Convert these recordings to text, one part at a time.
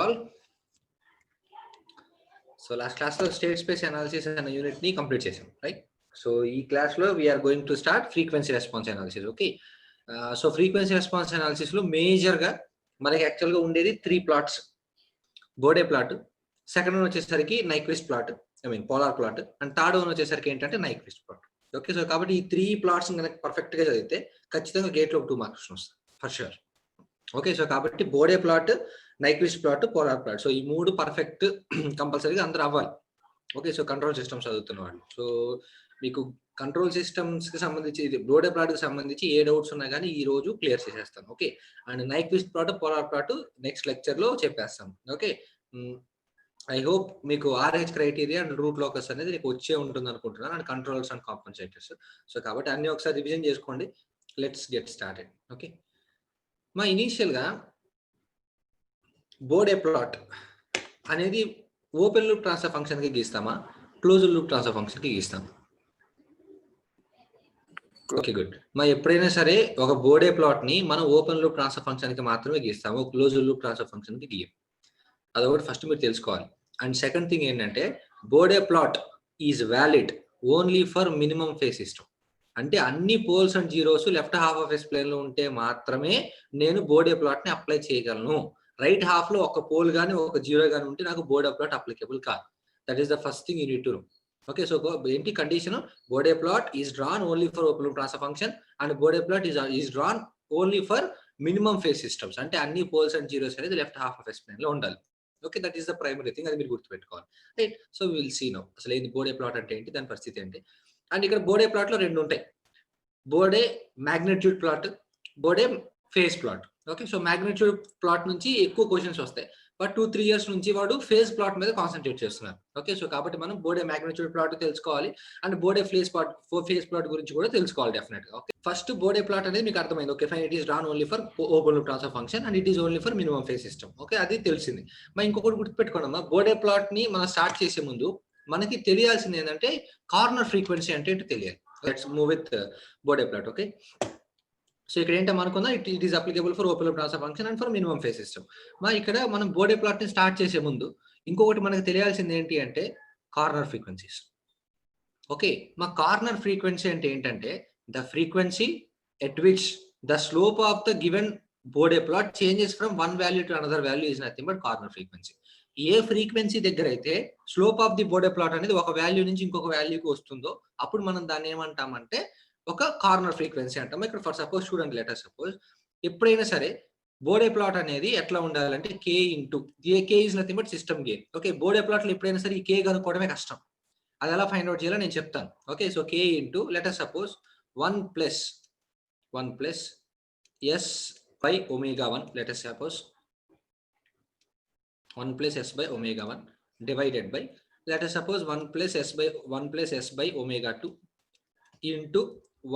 all. So last class lo state space analysis and unit ni complete chesam, right? So ee class lo we are going to start frequency response analysis. Okay, so frequency response analysis lo major ga మనకి actual గా ఉండేది 3 plots. Bode plot, second one వచ్చేసరికి Nyquist plot, I mean polar plot, and third one వచ్చేసరికి ఏంటంటే Nyquist plot. Okay, so కాబట్టి ఈ 3 plots కనుక perfect గా చదివితే ఖచ్చితంగా గేట్ లో 2 మార్క్స్ వస్తాయి ఫర్ షూర్. ఓకే, సో కాబట్టి Bode plot, Nyquist plot, polar plot, so ఈ 3 పర్ఫెక్ట్ కంపల్సరీగా అందరూ అవ్వాలి. ఓకే, సో కంట్రోల్ సిస్టమ్స్ చదువుతున్న వాళ్ళు, సో మీకు కంట్రోల్ సిస్టమ్స్ కి సంబంధించి ఇది బోడే ప్లాట్ కి సంబంధించి ఏ డౌట్స్ ఉన్నా కానీ ఈ రోజు క్లియర్ చేసేస్తాను. Okay, and Nyquist plot, polar plot next lecture లో చెప్పేస్తాం. ఓకే, ఐ హోప్ మీకు RH criteria and root locus అనేది మీకు వచ్చే ఉంటుంది అనుకుంటున్నాను, అండ్ కంట్రోల్స్ అండ్ కాంపన్సేటర్స్. సో కాబట్టి అన్ని ఒకసారి రివిజన్ చేసుకోండి. Let's get started. ఓకే, మా ఇనీషియల్ గా బోడే ప్లాట్ అనేది ఓపెన్ లూప్ ట్రాన్స్ఫర్ ఫంక్షన్ కి గీస్తామా, క్లోజ్ లూప్ ట్రాన్స్ఫర్ ఫంక్షన్ కి గీస్తామా? Okay, good. మరి ఎప్పుడైనా సరే ఒక బోడే ప్లాట్ ని మనం ఓపెన్ లూప్ ట్రాన్స్ఫర్ ఫంక్షన్ కి మాత్రమే గీస్తాము, క్లోజ్ లూప్ ట్రాన్స్ఫర్ ఫంక్షన్ కి గీయం. అదొకటి ఫస్ట్ మీరు తెలుసుకోవాలి. అండ్ సెకండ్ థింగ్ ఏంటంటే Bode plot is valid only for minimum phase system. అంటే అన్ని poles and zeros left half of s plane లో ఉంటే మాత్రమే నేను బోడే ప్లాట్ ని అప్లై చేయగలను. రైట్ హాఫ్ లో ఒక పోల్ గానీ ఒక జీరో గానీ ఉంటే నాకు బోడే ప్లాట్ అప్లికేబుల్ కాదు. That is the first thing you need to know. Okay, so ఏంటి condition? Bode plot is drawn only for open loop transfer function and Bode plot is drawn only for minimum phase systems. అంటే అన్ని poles and zeros అనేది left half of s plane లో ఉండాలి. Okay, that is the primary thing, అది మీరు గుర్తుపెట్టుకోవాలి. Right, so will see now అసలు ఏంది బోడే ప్లాట్ అంటే ఏంటి, దాని పరిస్థితి ఏంటి. అండ్ ఇక్కడ బోడే ప్లాట్ లో 2 ఉంటాయి, Bode magnitude plot, Bode phase plot. Okay, so magnitude plot నుంచి ఎక్కువ క్వశ్చన్స్ వస్తాయి, బట్ 2-3 years నుంచి వాడు ఫేజ్ ప్లాట్ మీద కాన్సన్ట్రేట్ చేస్తున్నారు. ఓకే, సో కాబట్టి మనం బోడే మ్యాగ్నిట్యూడ్ ప్లాట్ తెలుసుకోవాలి అండ్ బోడే ఫేజ్ ప్లాట్ గురించి కూడా తెలుసుకోవాలి డెఫినెట్ గా. ఓకే, ఫస్ట్ బోడే ప్లాట్ అనేది మీకు అర్థమైంది. Okay fine, it is drawn only for open loop transfer function and it is only for minimum phase system. Okay, అది తెలిసింది. మరి ఇంకొకటి గుర్తుపెట్టుకోండి, బోడే ప్లాట్ ని మనం స్టార్ట్ చేసే ముందు మనకి తెలియాల్సింది ఏంటంటే కార్నర్ ఫ్రీక్వెన్సీ అంటే ఏంటో తెలియాలి. Let's move with Bode plot. Okay, so ఇక్కడ ఏంటో అనుకుందాం, it is applicable for open loop transfer function and for minimum phase system. మరి ఇక్కడ మనం బోడే ప్లాట్ ని స్టార్ట్ చేసే ముందు ఇంకొకటి మనకు తెలియాల్సింది ఏంటి అంటే కార్నర్ ఫ్రీక్వెన్సీస్. ఓకే, మా కార్నర్ ఫ్రీక్వెన్సీ అంటే ఏంటంటే the frequency at which the slope of the given Bode plot changes from one value to another value is nothing but corner frequency. ఏ ఫ్రీక్వెన్సీ దగ్గర అయితే slope of the Bode plot అనేది ఒక value నుంచి ఇంకొక వాల్యూకి వస్తుందో అప్పుడు మనం దాన్ని ఏమంటామంటే ఒక కార్నర్ ఫ్రీక్వెన్సీ అంటాం. ఇక్కడ ఫర్ సపోజ్ చూడండి, లెటర్ సపోజ్ ఎప్పుడైనా సరే బోడే ప్లాట్ అనేది ఎట్లా ఉండాలంటే k into k is nothing but system gain. Okay, Bode plot లో ఎప్పుడైనా సరే ఈ కే కనుక్కోవడమే కష్టం, అది ఎలా ఫైండ్ అవుట్ చేయాలో నేను చెప్తాను. Okay, so K into letter suppose 1 plus s by omega 1, letter suppose 1 plus s by omega 1 divided by letter suppose 1 plus s by omega 2 into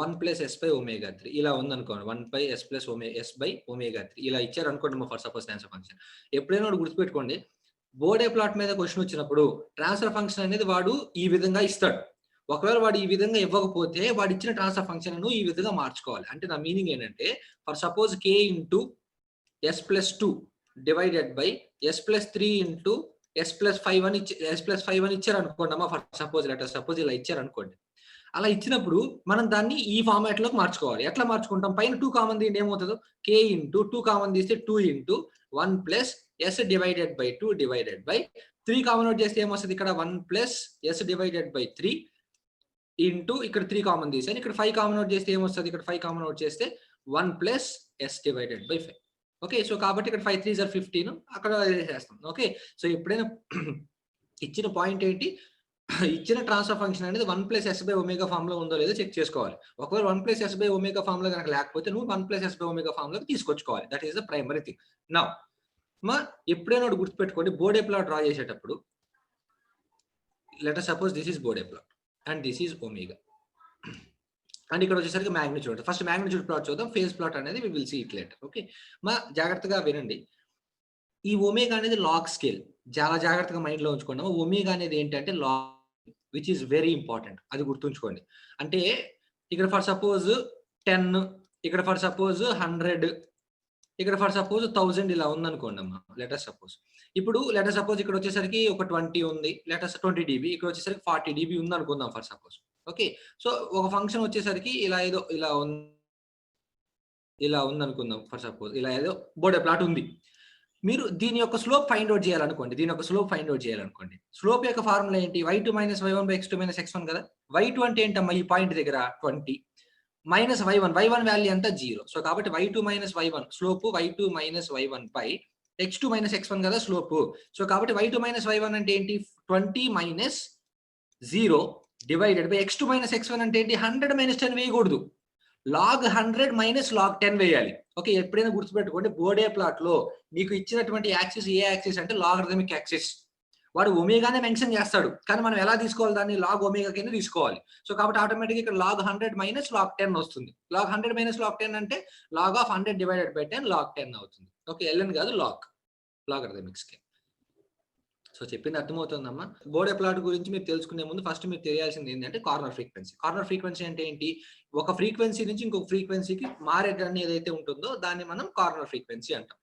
1 plus s by omega 3 ఇలా ఉందనుకోండి. 1 by s plus s by omega 3 ఇలా ఇచ్చారు అనుకోండి for suppose transfer function. ఎప్పుడైనా వాడు గుర్తుపెట్టుకోండి, Bode plot మీద question వచ్చినప్పుడు ట్రాన్స్ఫర్ ఫంక్షన్ అనేది వాడు ఈ విధంగా ఇస్తాడు. ఒకవేళ వాడు ఈ విధంగా ఇవ్వకపోతే వాడు ఇచ్చిన ట్రాన్స్ఫర్ ఫంక్షన్ ను ఈ విధంగా మార్చుకోవాలి. అంటే నా మీనింగ్ ఏంటంటే for suppose K into s plus 2 divided by s plus 3 into s plus 5 అని ఇచ్చారు అనుకోండి అమ్మా. ఫర్ సపోజ్ లెటర్ సపోజ్ ఇలా ఇచ్చారు అనుకోండి. అలా ఇచ్చినప్పుడు మనం దాన్ని ఈ ఫార్మాట్ లోకి మార్చుకోవాలి. ఎట్లా మార్చుకుంటాం? పైన 2 కామన్ తీయండి, ఏమవుతుందో కే ఇంటూ 2 కామన్ తీస్తే 2 into 1 plus s divided by 2 divided by 3 common out చేస్తే ఏమొస్తుంది? ఇక్కడ 1 plus s divided by 3 into ఇక్కడ 3 కామన్ తీసాను, ఇక్కడ 5 కామన్ అవుట్ చేస్తే ఏమొస్తుంది? ఇక్కడ 5 కామన్ అవుట్ చేస్తే 1 plus s divided by 5. Okay, so కాబట్టి ఇక్కడ 5 3s are 15 అక్కడ చేస్తాం. ఓకే, సో ఎప్పుడైనా ఇచ్చిన పాయింట్ ఏంటి, ఇచ్చిన ట్రాన్స్ఫర్ ఫంక్షన్ అనేది 1 plus s by omega form లో ఉందో లేదో చెక్ చేసుకోవాలి. ఒకవేళ 1 plus s by omega form లో కనుక లేకపోతే నువ్వు 1 plus s by omega form లోకి తీసుకొచ్చుకోవాలి. That is the primary thing. Now ఎప్పుడైనా గుర్తుపెట్టుకోండి, బోడే ప్లాట్ డ్రా చేసేటప్పుడు let us suppose this is Bode plot and this is omega and ఇక్కడ వచ్చేసరికి మ్యాగ్నిట్యూడ్. ఫస్ట్ మ్యాగ్నిట్యూడ్ ప్లాట్ చూద్దాం, ఫేజ్ ప్లాట్ అనేది we will see it later. Okay, జాగ్రత్తగా వినండి. ఈ ఒమేగా అనేది లాగ్ స్కేల్, చాలా జాగ్రత్తగా మైండ్ లో ఉంచుకోండి. ఒమేగా అనేది ఏంటంటే log, which is very important, అది గుర్తుంచుకోండి. అంటే ఇక్కడ ఫర్ సపోజ్ 10, ఇక్కడ ఫర్ సపోజ్ 100, ఇక్కడ ఫర్ సపోజ్ 1000 ఇలా ఉందనుకోండి అమ్మా. లెట్ us సపోజ్ ఇప్పుడు లెట్ సపోజ్ ఇక్కడ వచ్చేసరికి ఒక 20 ఉంది. 20 డీబీ, ఇక్కడ వచ్చేసరికి 40 డీబీ ఉంది అనుకుందాం ఫర్ సపోజ్. ఓకే. సో ఒక ఫంక్షన్ వచ్చేసరికి ఇలా ఉందనుకుందాం ఫర్ సపోజ్. ఇలా ఏదో బోర్డే ప్లాట్ ఉంది. మీరు దీని యొక్క స్లోప్ ఫైండ్ అవుట్ చేయాలనుకోండి. స్లోప్ యొక్క ఫార్ములా ఏంటి? y2 - y1 / x2 - x1 కదా. y2 అంటే ఏంటమ్మా? ఈ పాయింట్ దగ్గర 20 మైనస్ y1 వాల్యూ ఎంత? 0. సో కాబట్టి y2 - y1 slope y2 - y1 by x2 - x1 కదా స్లోప్. సో కాబట్టి y2 - y1 అంటే ఏంటి? 20 minus 0 divided by x2 - x1 అంటే ఏంటి? 100 - 10 వేయకూడదు. log 100 మైనస్ log 10 వేయాలి. ఓకే. ఎప్పుడైనా గుర్తుపెట్టుకోండి, బోర్డే ప్లాట్ లో మీకు ఇచ్చినటువంటి యాక్సిస్ ఏ యాక్సిస్ అంటే లాగరిథమిక్ యాక్సిస్. వాడు ఒమేగానే మెన్షన్ చేస్తాడు, కానీ మనం ఎలా తీసుకోవాలి? దాన్ని లాగ్ ఒమేగా కింద తీసుకోవాలి. సో కాబట్టి ఆటోమేటిక్ ఇక్కడ log 100 మైనస్ log 10 వస్తుంది. log 100 మైనస్ log 10 అంటే log of 100 divided by 10 log 10 అవుతుంది. ఓకే. ln కాదు లాగరిథమిక్స్ కి. సో చెప్పింది అర్థమవుతుందమ్మా. బోర్డే ప్లాట్ గురించి మీరు తెలుసుకునే ముందు ఫస్ట్ మీరు తెలియాల్సింది ఏంటంటే కార్నర్ ఫ్రీక్వెన్సీ. కార్నర్ ఫ్రీక్వెన్సీ అంటే ఏంటి? ఒక ఫ్రీక్వెన్సీ నుంచి ఇంకొక ఫ్రీక్వెన్సీకి మారేదాన్ని ఏదైతే ఉంటుందో దాన్ని మనం కార్నర్ ఫ్రీక్వెన్సీ అంటాం.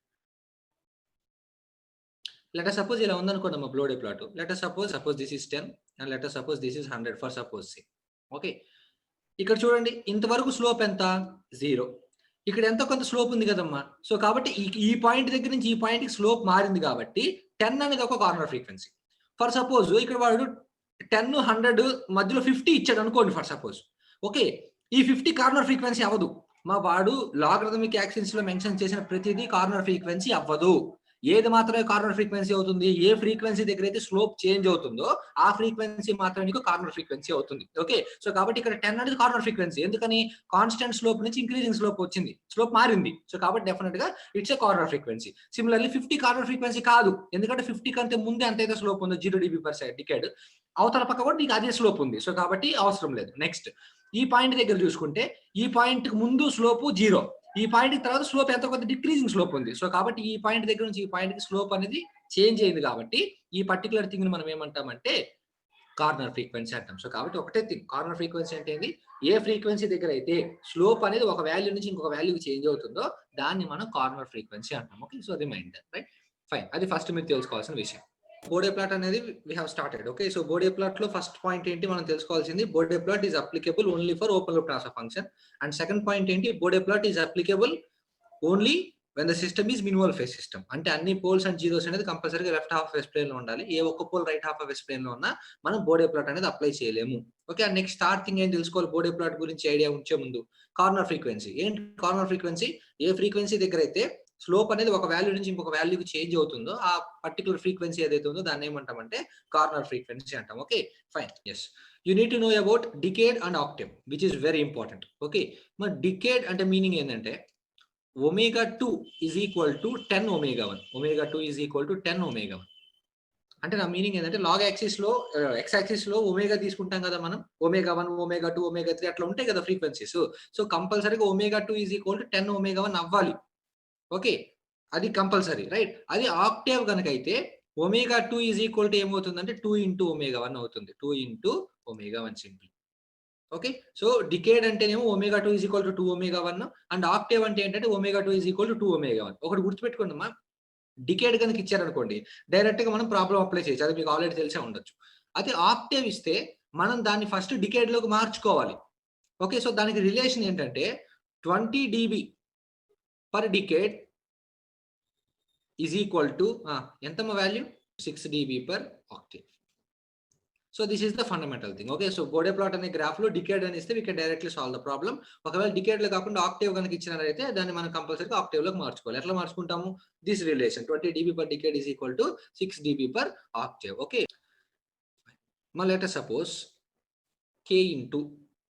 లెట్ us suppose ఇలా ఉందనుకోండి Bode plot. Let us suppose this is 10 and let us suppose this is 100 for suppose say. Okay. ఇక్కడ చూడండి, ఇంతవరకు స్లోప్ ఎంత? 0. ఇక్కడ ఎంతో కొంత స్లోప్ ఉంది కదమ్మా. సో కాబట్టి ఈ పాయింట్ దగ్గర నుంచి ఈ పాయింట్ కి స్లోప్ మారింది కాబట్టి 10 అనేది ఒక కార్నర్ ఫ్రీక్వెన్సీ. ఫర్ సపోజ్ ఇక్కడ వాడు 10, 100 మధ్యలో 50 ఇచ్చాడు అనుకోండి ఫర్ సపోజ్. ఓకే. ఈ 50 కార్నర్ ఫ్రీక్వెన్సీ అవ్వదు. మా వాడు లాగరిథమిక్ యాక్సిస్ లో మెన్షన్ చేసిన ప్రతిదీ కార్నర్ ఫ్రీక్వెన్సీ అవ్వదు. ఏది మాత్రమే కార్నర్ ఫ్రీక్వెన్సీ అవుతుంది? ఏ ఫ్రీక్వెన్సీ దగ్గర అయితే స్లోప్ చేంజ్ అవుతుందో ఆ ఫ్రీక్వెన్సీ మాత్రమే మీకు కార్నర్ ఫ్రీక్వెన్సీ అవుతుంది. ఓకే. సో కాబట్టి ఇక్కడ 10 అనేది కార్నర్ ఫ్రీక్వెన్సీ. ఎందుకని? కాన్స్టెంట్ స్లోప్ నుంచి ఇంక్రీజింగ్ స్లోప్ వచ్చింది, స్లోప్ మారింది. సో కాబట్టి డెఫినెట్ గా it's a corner frequency. Similarly 50 corner frequency కాదు, ఎందుకంటే 50 కంటే ముందే అంతైతే స్లోప్ ఉందో 0 dB per decade, అవతల పక్క కూడా నీకు అదే స్లోప్ ఉంది. సో కాబట్టి అవసరం లేదు. నెక్స్ట్ ఈ పాయింట్ దగ్గర చూసుకుంటే ఈ పాయింట్ ముందు స్లోప్ 0, ఈ పాయింట్ తర్వాత స్లోప్ ఎంత కొంత డిక్రీజింగ్ స్లోప్ ఉంది. సో కాబట్టి ఈ పాయింట్ దగ్గర నుంచి ఈ పాయింట్ కి స్లోప్ అనేది చేంజ్ అయింది కాబట్టి ఈ పర్టికులర్ థింగ్ ని మనం ఏమంటామంటే కార్నర్ ఫ్రీక్వెన్సీ అంటాం. సో కాబట్టి ఒకటే థింగ్, కార్నర్ ఫ్రీక్వెన్సీ అంటే ఏంది? ఏ ఫ్రీక్వెన్సీ దగ్గర అయితే స్లోప్ అనేది ఒక వాల్యూ నుంచి ఇంకొక వాల్యూకి చేంజ్ అవుతుందో దాన్ని మనం కార్నర్ ఫ్రీక్వెన్సీ అంటాం. Okay. So reminder, right? Fine. అది ఫస్ట్ మీరు తెలుసుకోవాల్సిన విషయం. బోర్డే ప్లాట్ అనేది we have started. Okay. So Bode plot లో ఫస్ట్ పాయింట్ ఏంటి మనం తెలుసుకోవాల్సింది? Bode plot is applicable only for open loop transfer function. And second point ఏంటి? Bode plot is applicable only when the system is minimal phase system. అంటే అన్ని poles and zeros అనేది కంపల్సరీగా left half of s plane లో ఉండాలి. ఏ ఒక్క pole right half of s plane లో ఉన్నా మనం బోర్డే ప్లాట్ అనేది అప్లై చేయలేము. Okay. And next third thing ఏం తెలుసుకోవాలి బోర్డే ప్లాట్ గురించి ఐడియా ఉంచే ముందు? Corner frequency. ఏంటి కార్నర్ ఫ్రీక్వెన్సీ? ఏ ఫ్రీక్వెన్సీ దగ్గర అయితే స్లోప్ అనేది ఒక వాల్యూ నుంచి ఇంకొక వాల్యూకి చేంజ్ అవుతుందో ఆ పర్టికులర్ ఫ్రీక్వెన్సీ ఏదైతే ఉందో దాన్ని ఏమంటామంటే కార్నర్ ఫ్రీక్వెన్సీ అంటాం. Okay. Fine. Yes, you need to know about decade and octave which is very important. Okay. మరి డికేడ్ అంటే మీనింగ్ ఏంటంటే omega2 is equal to 10 omega1. omega2 is equal to 10 omega1. అంటే నా మీనింగ్ ఏంటంటే log axis లో X axis లో omega తీసుకుంటాం కదా మనం. omega1, omega2, omega3 అట్లా ఉంటాయి కదా ఫ్రీక్వెన్సీస్. సో కంపల్సరీగా omega2 is equal to 10 omega1 అవ్వాలి. ఓకే. అది కంపల్సరీ, రైట్? అది ఆక్టేవ్ కనుక అయితే omega2 is equal to ఏమవుతుందంటే 2 into omega1 అవుతుంది. 2 into omega1 simple. Okay. So decade అంటేనేమో omega2 is equal to 2 omega1 and Octave అంటే ఏంటంటే omega2 is equal to 2 omega1. ఒకటి గుర్తుపెట్టుకోండి అమ్మా, డికేడ్ కనుక ఇచ్చారనుకోండి డైరెక్ట్ గా మనం ప్రాబ్లం అప్లై చేయొచ్చు, అది మీకు ఆల్రెడీ తెలిసే ఉండొచ్చు. అదే ఆక్టేవ్ ఇస్తే మనం దాన్ని ఫస్ట్ డికేడ్ లోకి మార్చుకోవాలి. ఓకే. సో దానికి రిలేషన్ ఏంటంటే 20 dB per decade is equal to ఎంతమ్మ value? 6 dB per octave. So this is the fundamental thing. Okay. So Bode plot అనే గ్రాఫ్ లో డికేడ్ అని ఇస్తే we can directly solve the problem. ఒకవేళ decade లో కాకుండా ఆక్టేవ్ కనుక ఇచ్చినారైతే దాన్ని మనం కంపల్సరీగా ఆక్టేవ్ లోకి మార్చుకోవాలి. ఎట్లా మార్చుకుంటాము? This relation 20 dB per decade is equal to 6 dB per octave. Okay. మరి let us suppose k into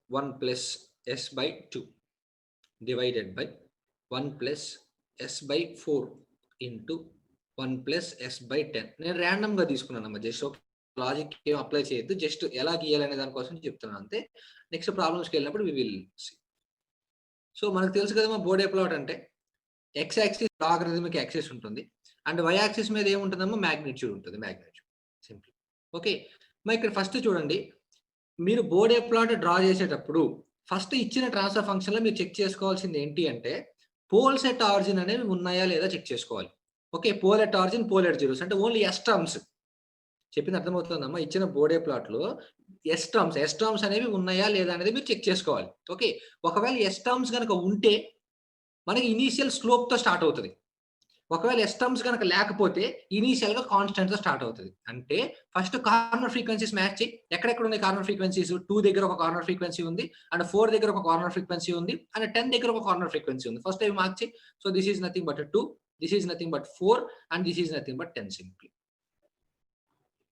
1 plus s by 2 divided by 1 plus s by 4 into 1 plus s by 10. నేను ర్యాండమ్ గా తీసుకున్నాను just. Logic ఏం apply చేయొద్దు, just ఎలా గీయాలనే దానికోసం చెప్తున్నాను అంతే. నెక్స్ట్ ప్రాబ్లమ్స్కి వెళ్ళినప్పుడు వి విల్ సీ. సో మనకు తెలుసు కదా మా బోర్డే ప్లాట్ అంటే ఎక్స్ యాక్సిస్ లాగరిథమిక్ యాక్సిస్ ఉంటుంది అండ్ వై యాక్సిస్ మీద ఏముంటుందమ్మా? మ్యాగ్నిట్యూడ్ ఉంటుంది. Magnitude simple. ఓకే. మరి ఇక్కడ ఫస్ట్ చూడండి, మీరు బోర్డే ప్లాట్ డ్రా చేసేటప్పుడు ఫస్ట్ ఇచ్చిన ట్రాన్స్ఫర్ ఫంక్షన్ లో మీరు చెక్ చేసుకోవాల్సింది ఏంటి అంటే పోల్స్ ఎట్ ఆరిజిన్ అనేవి ఉన్నాయా లేదా చెక్ చేసుకోవాలి. Okay, pole at origin, pole at zeros అంటే ఓన్లీ ఎస్ టర్మ్స్. చెప్పింది అర్థమవుతుందమ్మా? ఇచ్చిన బోర్డే ప్లాట్‌లో ఎస్ టర్మ్స్ అనేవి ఉన్నాయా లేదా అనేది మీరు చెక్ చేసుకోవాలి. ఓకే, ఒకవేళ ఎస్ టర్మ్స్ గనక ఉంటే మనకి ఇనీషియల్ స్లోప్‌తో స్టార్ట్ అవుతది. ఒకవేళ ఎస్ టర్మ్స్ గనక లేకపోతే ఇనీషియల్‌గా కాన్స్టాంట్‌తో స్టార్ట్ అవుతది. అంటే ఫస్ట్ కార్నర్ ఫ్రీక్వెన్సీస్ మ్యాచ్ చెయ్యి. ఎక్కడెక్కడ ఉన్నాయి కార్నర్ ఫ్రీక్వెన్సీస్? 2 దగ్గర ఒక కార్నర్ ఫ్రీక్వెన్సీ ఉంది. అండ్ 4 దగ్గర ఒక కార్నర్ ఫ్రీక్వెన్సీ ఉంది. అండ్ 10 దగ్గర ఒక కార్నర్ ఫ్రీక్వెన్సీ ఉంది. ఫస్ట్ అవి మార్క్ చెయ్యి. So this is nothing but 2, this is nothing but 4 and this is nothing but 10 simply.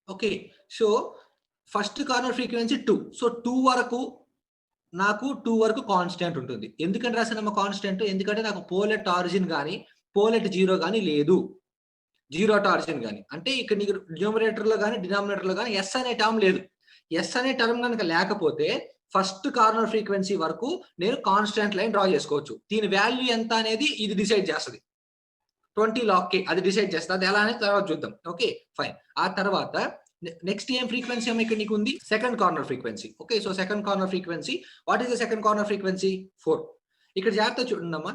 Okay, so first corner frequency 2. So 2 వరకు నాకు 2 వరకు కాన్స్టాంట్ ఉంటుంది. ఎందుకని రాసానమ్మా కాన్స్టాంట్? ఎందుకంటే నాకు పోల్ ఎట్ ఆరిజిన్ గాని, పోల్ ఎట్ జీరో గాని లేదు. జీరో అట్ ఆరిజిన్ గాని. అంటే ఇక్కడ నీకు న్యూమరేటర్‌లో గాని, డినామినేటర్‌లో గాని ఎస్ అనే టర్మ్ లేదు. ఎస్ అనే టర్మ్ గనక లేకపోతే ఫస్ట్ కార్నర్ ఫ్రీక్వెన్సీ వరకు నేను కాన్స్టాంట్ లైన్ డ్రా చేసుకోవచ్చు. దీని వాల్యూ ఎంత అనేది ఇది డిసైడ్ చేస్తది. 20 log k అది డిసైడ్ చేస్తది. అది ఎలా అనేది తర్వాత చూద్దాం. Okay, fine. ఆ తర్వాత నెక్స్ట్ ఏం ఫ్రీక్వెన్సీ ఏమో ఇక్కడ నీకు ఉంది? Second corner frequency. Okay, so second corner frequency. What is the second corner frequency? 4. ఇక్కడ జాగ్రత్తగా చూడండమ్మా.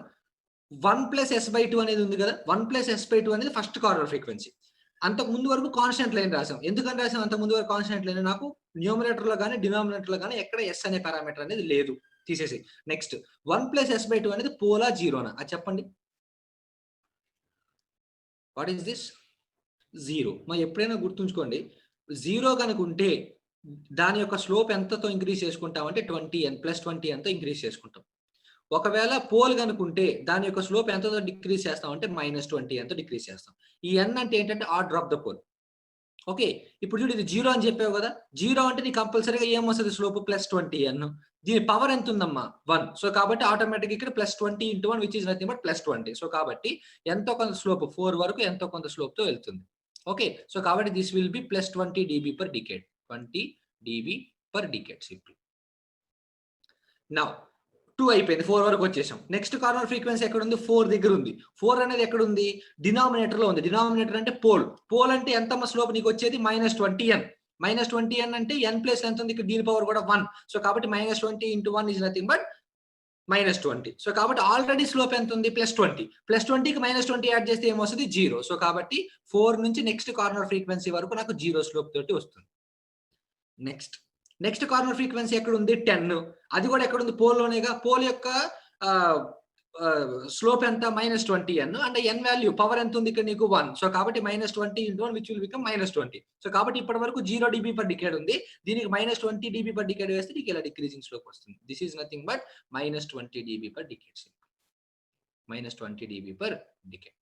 1+s/2 అనేది ఉంది కదా! 1+s/2 అనేది ఫస్ట్ కార్నర్ ఫ్రీక్వెన్సీ. అంతకు ముందు వరకు కాన్స్టాంట్ లైన్ రాసాం. ఎందుకని రాసాం అంతకు ముందు వరకు కాన్స్టాంట్ లైన్? నాకు న్యూమరేటర్‌లో గాని, డినామినేటర్‌లో గాని ఎక్కడ ఎస్ అనే పారామీటర్ అనేది లేదు. తీసేసేయి. నెక్స్ట్ 1+s/2 అనేది పోలా, జీరోనా? అది చెప్పండి. What is this? 0. మరి ఎప్పుడైనా గుర్తుంచుకోండి, 0 గనుక ఉంటే దాని యొక్క స్లోప్ ఎంతతో ఇంక్రీజ్ చేసుకుంటామంటే 20n +20nతో ఇంక్రీజ్ చేసుకుంటాం. ఒకవేళ పోల్ గనుకుంటే దాని యొక్క స్లోప్ ఎంతతో డిక్రీజ్ చేస్తాం అంటే -20nతో డిక్రీజ్ చేస్తాం. ఈ n అంటే ఏంటంటే order of the pole. Okay, ఇప్పుడు చూడు ఇది 0 అని చెప్పావు కదా! 0 అంటే నీకు కంపల్సరీగా ఏమొస్తది స్లోప్? +20n. దీని పవర్ ఎంత ఉందమ్మా? 1. సో కాబట్టి ఆటోమేటిక్‌గా ఇక్కడ +20 × 1 which is nothing but +20. So కాబట్టి ఎంతో కొంత స్లోప్ 4 వరకు ఎంతో కొంత స్లోప్‌తో వెళ్తుంది. ఓకే, సో కాబట్టి దిస్ విల్ బి +20 dB/డికేడ్. 20 dB/డికేడ్ సింపుల్. నౌ 2 అయిపోయింది. 4 వరకు వచ్చేసాం. నెక్స్ట్ కార్నర్ ఫ్రీక్వెన్సీ ఎక్కడుంది? 4 దగ్గర ఉంది. 4 అనేది ఎక్కడుంది? డినామినేటర్‌లో ఉంది. డినామినేటర్ అంటే పోల్. పోల్ అంటే ఎంతమ్మ స్లోప్ నీకొచ్చేది? -20n. -20n అంటే n ప్లస్ ఎంత ఉంది? ఇక్కడ దీని పవర్ కూడా 1. సో కాబట్టి -20 × 1 ఈస్ నథింగ్ బట్ -20. సో కాబట్టి ఆల్రెడీ స్లోప్ ఎంత ఉంది? +20. +20కి -20 యాడ్ చేస్తే ఏమొస్తది? 0. సో కాబట్టి 4 నుంచి నెక్స్ట్ కార్నర్ ఫ్రీక్వెన్సీ వరకు నాకు 0 స్లోప్ తోటి వస్తుంది. నెక్స్ట్ కార్నర్ ఫ్రీక్వెన్సీ ఎక్కడుంది? 10. అది కూడా ఎక్కడుంది? పోల్‌లోనేగా. పోల్ యొక్క స్లోప్ ఎంత? -20n and n value power ఎంత ఉంది ఇక్కడ నీకు? 1. సో కాబట్టి -20 × 1 విచ్ విల్ బికమ్ -20. సో కాబట్టి ఇప్పటి వరకు 0 dB/డికేడ్ ఉంది. దీనికి -20 dB/డికేడ్ వేస్తే నీకు ఇలా డిక్రీజింగ్ స్లోప్ వస్తుంది. దిస్ ఈస్ నథింగ్ బట్ -20 dB/డికేడ్. -20 dB/డికేడ్.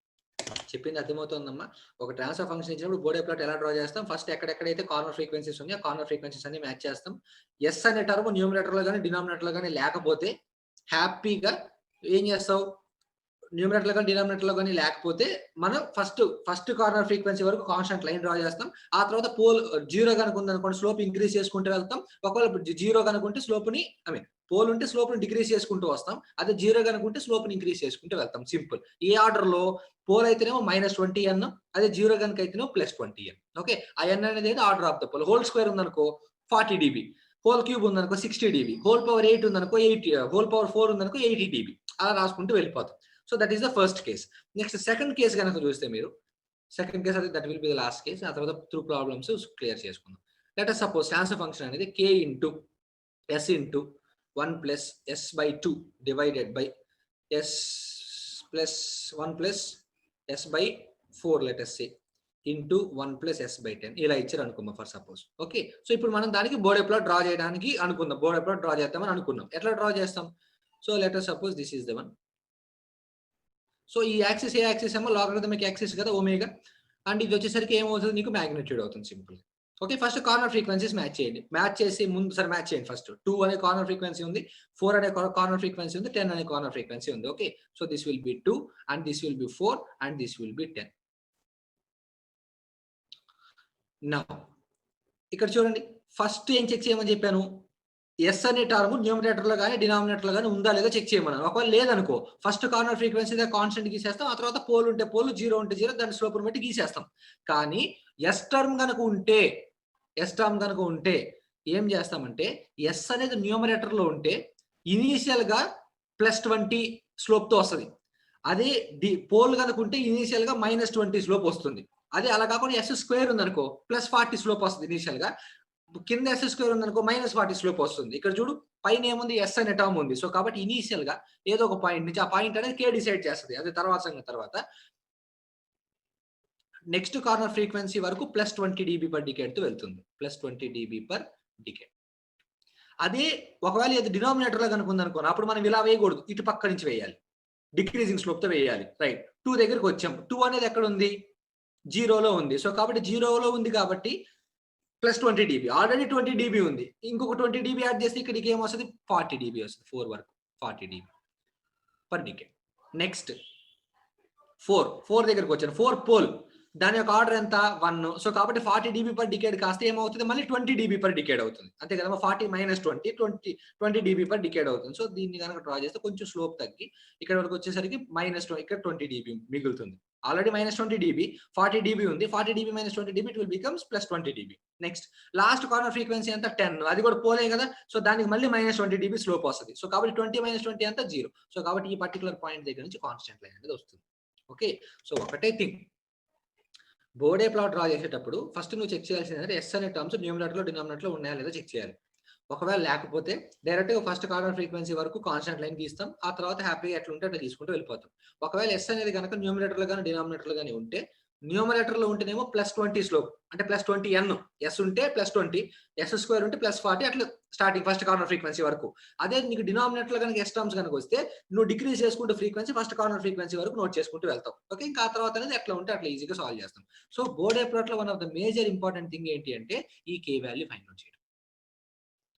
చెప్పింది అర్థమవుతుందమ్మా? ఒక ట్రాన్స్‌ఫర్ ఫంక్షన్ ఇచ్చినప్పుడు బోడే ప్లాట్ ఎలా డ్రా చేస్తాం? ఫస్ట్ ఎక్కడెక్కడైతే కార్నర్ ఫ్రీక్వెన్సీస్ ఉన్నాయో ఆ కార్నర్ ఫ్రీక్వెన్సీస్ అన్ని మ్యాచ్ చేస్తాం. ఎస్ అనే టర్మ్ న్యూమరేటర్‌లో గాని, డినామినేటర్‌లో గాని లేకపోతే హ్యాపీగా ఏం చేస్తావు? న్యూమరేటర్‌లో గాని, డినామినేటర్‌లో గాని లేకపోతే మనం ఫస్ట్ కార్నర్ ఫ్రీక్వెన్సీ వరకు కాన్స్టాంట్ లైన్ డ్రా చేస్తాం. ఆ తర్వాత పోల్ 0 గనుక ఉందనుకోండి స్లోప్ ఇంక్రీజ్ చేసుకుంటూ వెళ్తాం. ఒకవేళ 0 గనుక ఉంటే స్లోప్‌ని పోల్ ఉంటే స్లోప్‌ని డిక్రీజ్ చేసుకుంటూ వస్తాం. అదే 0 గనుక ఉంటే స్లోప్‌ని ఇంక్రీజ్ చేసుకుంటూ వెళ్తాం. సింపుల్. ఏ ఆర్డర్‌లో? పోల్ అయితేనేమో -20n, అదే 0 గనుక అయితేనేమో +20n. ఓకే, ఆ n అనేది order of the pole. Whole square ఉందనుకో 40 dB. హోల్ క్యూబ్ ఉందనుకో 60 dB. హోల్ పవర్ 8 ఉందనుకో 80, హోల్ పవర్ 4 ఉందనుకో 80 dB. అలా రాసుకుంటూ వెళ్ళిపోతాం. So that is the first case. Next second case గనక చూస్తే మీరు, సెకండ్ కేస్ అది that will be the last case. ఆ తర్వాత త్రూ ప్రాబ్లమ్స్ క్లియర్ చేసుకుందాం. Let us suppose transfer function అనేది k × s × 1 + s/2 divided by s plus 1 plus s/4 let us say into 1 plus s/10 ఇలా ఇచ్చారు అనుకుందాం for suppose. Okay, so ఇప్పుడు మనం దానికి బోడే ప్లాట్ డ్రా చేయడానికి అనుకుందాం. బోడే ప్లాట్ డ్రా చేద్దామని అనుకున్నాం. ఎట్లా డ్రా చేస్తాం? So let us suppose this is the one. So ఈ యాక్సిస్ ఏ యాక్సిస్ ఏమో లాగరిథమిక్ యాక్సిస్ కదా, ఒమేగా. అండ్ ఇది వచ్చేసరికి ఏమవుతుంది? నీకు మాగ్నిట్యూడ్ అవుతుంది simple. Okay, first corner frequencies match చేయండి. మ్యాచ్ చేసి ముందు సరే మ్యాచ్ చేయండి ఫస్ట్. 2 అనే కార్నర్ ఫ్రీక్వెన్సీ ఉంది, 4 అనే కార్నర్ ఫ్రీక్వెన్సీ ఉంది, 10 అనే కార్నర్ ఫ్రీక్వెన్సీ ఉంది. Okay, so this will B 2 and this will B 4 and this will B 10. Now ఇక్కడ చూడండి, ఫస్ట్ ఏం చెక్ చేయమని చెప్పాను? ఎస్ అనే టర్మ్ న్యూమరేటర్‌లో గాని, డినామినేటర్‌లో గాని ఉందా లేదా చెక్ చేయమన్నాను. ఒకవేళ లేదనుకో ఫస్ట్ కార్నర్ ఫ్రీక్వెన్సీ దగ్గర కాన్స్టెంట్ గీసేస్తాం. ఆ తర్వాత పోల్ ఉంటే పోల్, 0 ఉంటే 0 దాని స్లోప్‌ని బట్టి గీసేస్తాం. కానీ ఎస్ టర్మ్ గనుక ఉంటే ఏం చేస్తామంటే ఎస్ అనేది న్యూమరేటర్‌లో ఉంటే ఇనీషియల్‌గా +20 స్లోప్‌తో వస్తది. అదే పోల్ కనుకుంటే ఇనీషియల్ గా -20 స్లోప్ వస్తుంది. అదే అలా కాకుండా ఎస్ స్క్వేర్ ఉందనుకో +40 స్లోప్ వస్తుంది ఇనీషియల్ గా. కింద ఎస్ స్క్వేర్ ఉందనుకో -40 స్లోప్ వస్తుంది. ఇక్కడ చూడు పైన ఏముంది ఎస్ అనే టర్మ్ ఉంది. సో కాబట్టి ఇనీషియల్ గా ఏదో ఒక పాయింట్ నుంచి ఆ పాయింట్ అనేది కే డిసైడ్ చేస్తుంది. అది తర్వాత సంగతి. తర్వాత నెక్స్ట్ కార్నర్ ఫ్రీక్వెన్సీ వరకు +20 dB/డికేడ్ తో వెళ్తుంది. +20 dB/డికేడ్. అదే ఒకవేళ ఇది డినామినేటర్ లో కనుకుంది అనుకో, అప్పుడు మనం ఇలా వేయకూడదు, ఇటు పక్క నుంచి వేయాలి, డిక్రీజింగ్ స్లోప్ తో వేయాలి. రైట్, 2 దగ్గరకు వచ్చాం. 2 అనేది ఎక్కడ ఉంది? 0లో ఉంది. సో కాబట్టి 0లో ఉంది కాబట్టి +20 dB. ఆల్రెడీ 20 dB ఉంది. ఇంకొక 20 dB యాడ్ చేస్తే ఇక్కడికి ఏమొస్తుంది? 40 dB వస్తుంది. 4 వరకు 40 dB/డికేడ్. నెక్స్ట్ 4 దగ్గరకు వచ్చాను. 4 పోల్, దాని యొక్క ఆర్డర్ ఎంత? 1. సో కాబట్టి 40 dB/డికేడ్ కాస్త ఏమవుతుంది? మళ్ళీ 20 dB/డికేడ్ అవుతుంది. అంతే కదా, 40 - 20 dB/డికేడ్ అవుతుంది. సో దీన్ని కనుక డ్రా చేస్తే కొంచెం స్లోప్ తగ్గి ఇక్కడ వరకు వచ్చేసరికి ఇక్కడ 20 dB మిగులుతుంది. ఆల్రెడీ -20 dB, 40 dB ఉంది. 40 dB - 20 dB, it will becomes +20 dB. Next last corner frequency ఎంత? 10. అది కూడా పోలే కదా, సో దానికి మళ్ళీ -20 dB స్లోప్ వస్తుంది. సో కాబట్టి 20 - 20 ఎంత? 0. సో కాబట్టి ఈ పర్టికులర్ పాయింట్ దగ్గర నుంచి కాన్స్టెంట్ లైన్ అనేది వస్తుంది. ఓకే, సో ఒకటే థింగ్, బోర్డే ప్లాట్ డ్రా చేసేటప్పుడు ఫస్ట్ నువ్వు చెక్ చేయాల్సింది ఎస్ అనే టర్మ్స్ న్యూమరేటర్ లో డినామినేటర్ లో ఉన్నాయా లేదా చెక్ చేయాలి. ఒకవేళ లేకపోతే డైరెక్ట్ గా ఫస్ట్ కార్నర్ ఫ్రీక్వెన్సీ వరకు కాన్స్టెంట్ లైన్ గీస్తాం. ఆ తర్వాత హ్యాపీగా ఎట్లా ఉంటే అట్లా తీసుకుంటూ వెళ్ళిపోతాం. ఒకవేళ ఎస్ అనేది కనుక న్యూమరేటర్ లో కానీ డినామినేటర్ లో కానీ ఉంటే, న్యూమరేటర్ లో ఉంటేనేమో +20 స్లోప్, అంటే +20n. ఎస్ ఉంటే +20, ఎస్ స్క్వేర్ ఉంటే +40, అట్లా స్టార్టింగ్ ఫస్ట్ కార్నర్ ఫ్రీక్వెన్సీ వరకు. అదే నీకు డినామినేటర్ లో కనుక ఎస్ టర్మ్స్ కనుక వస్తే నువ్వు డిక్రీజ్ చేసుకుంటూ ఫ్రీక్వెన్సీ ఫస్ట్ కార్నర్ ఫ్రీక్వెన్సీ వరకు నోట్ చేసుకుంటూ వెళ్తావు. ఓకే, ఇంకా ఆ తర్వాత అనేది ఎట్లా ఉంటే అట్లా ఈజీగా సాల్వ్ చేస్తాం. సో బోర్డే ప్లాట్ లో one of the major important thing ఏంటి అంటే ఈ కే వాల్యూ ఫైండ్ అవుట్ చేయడం.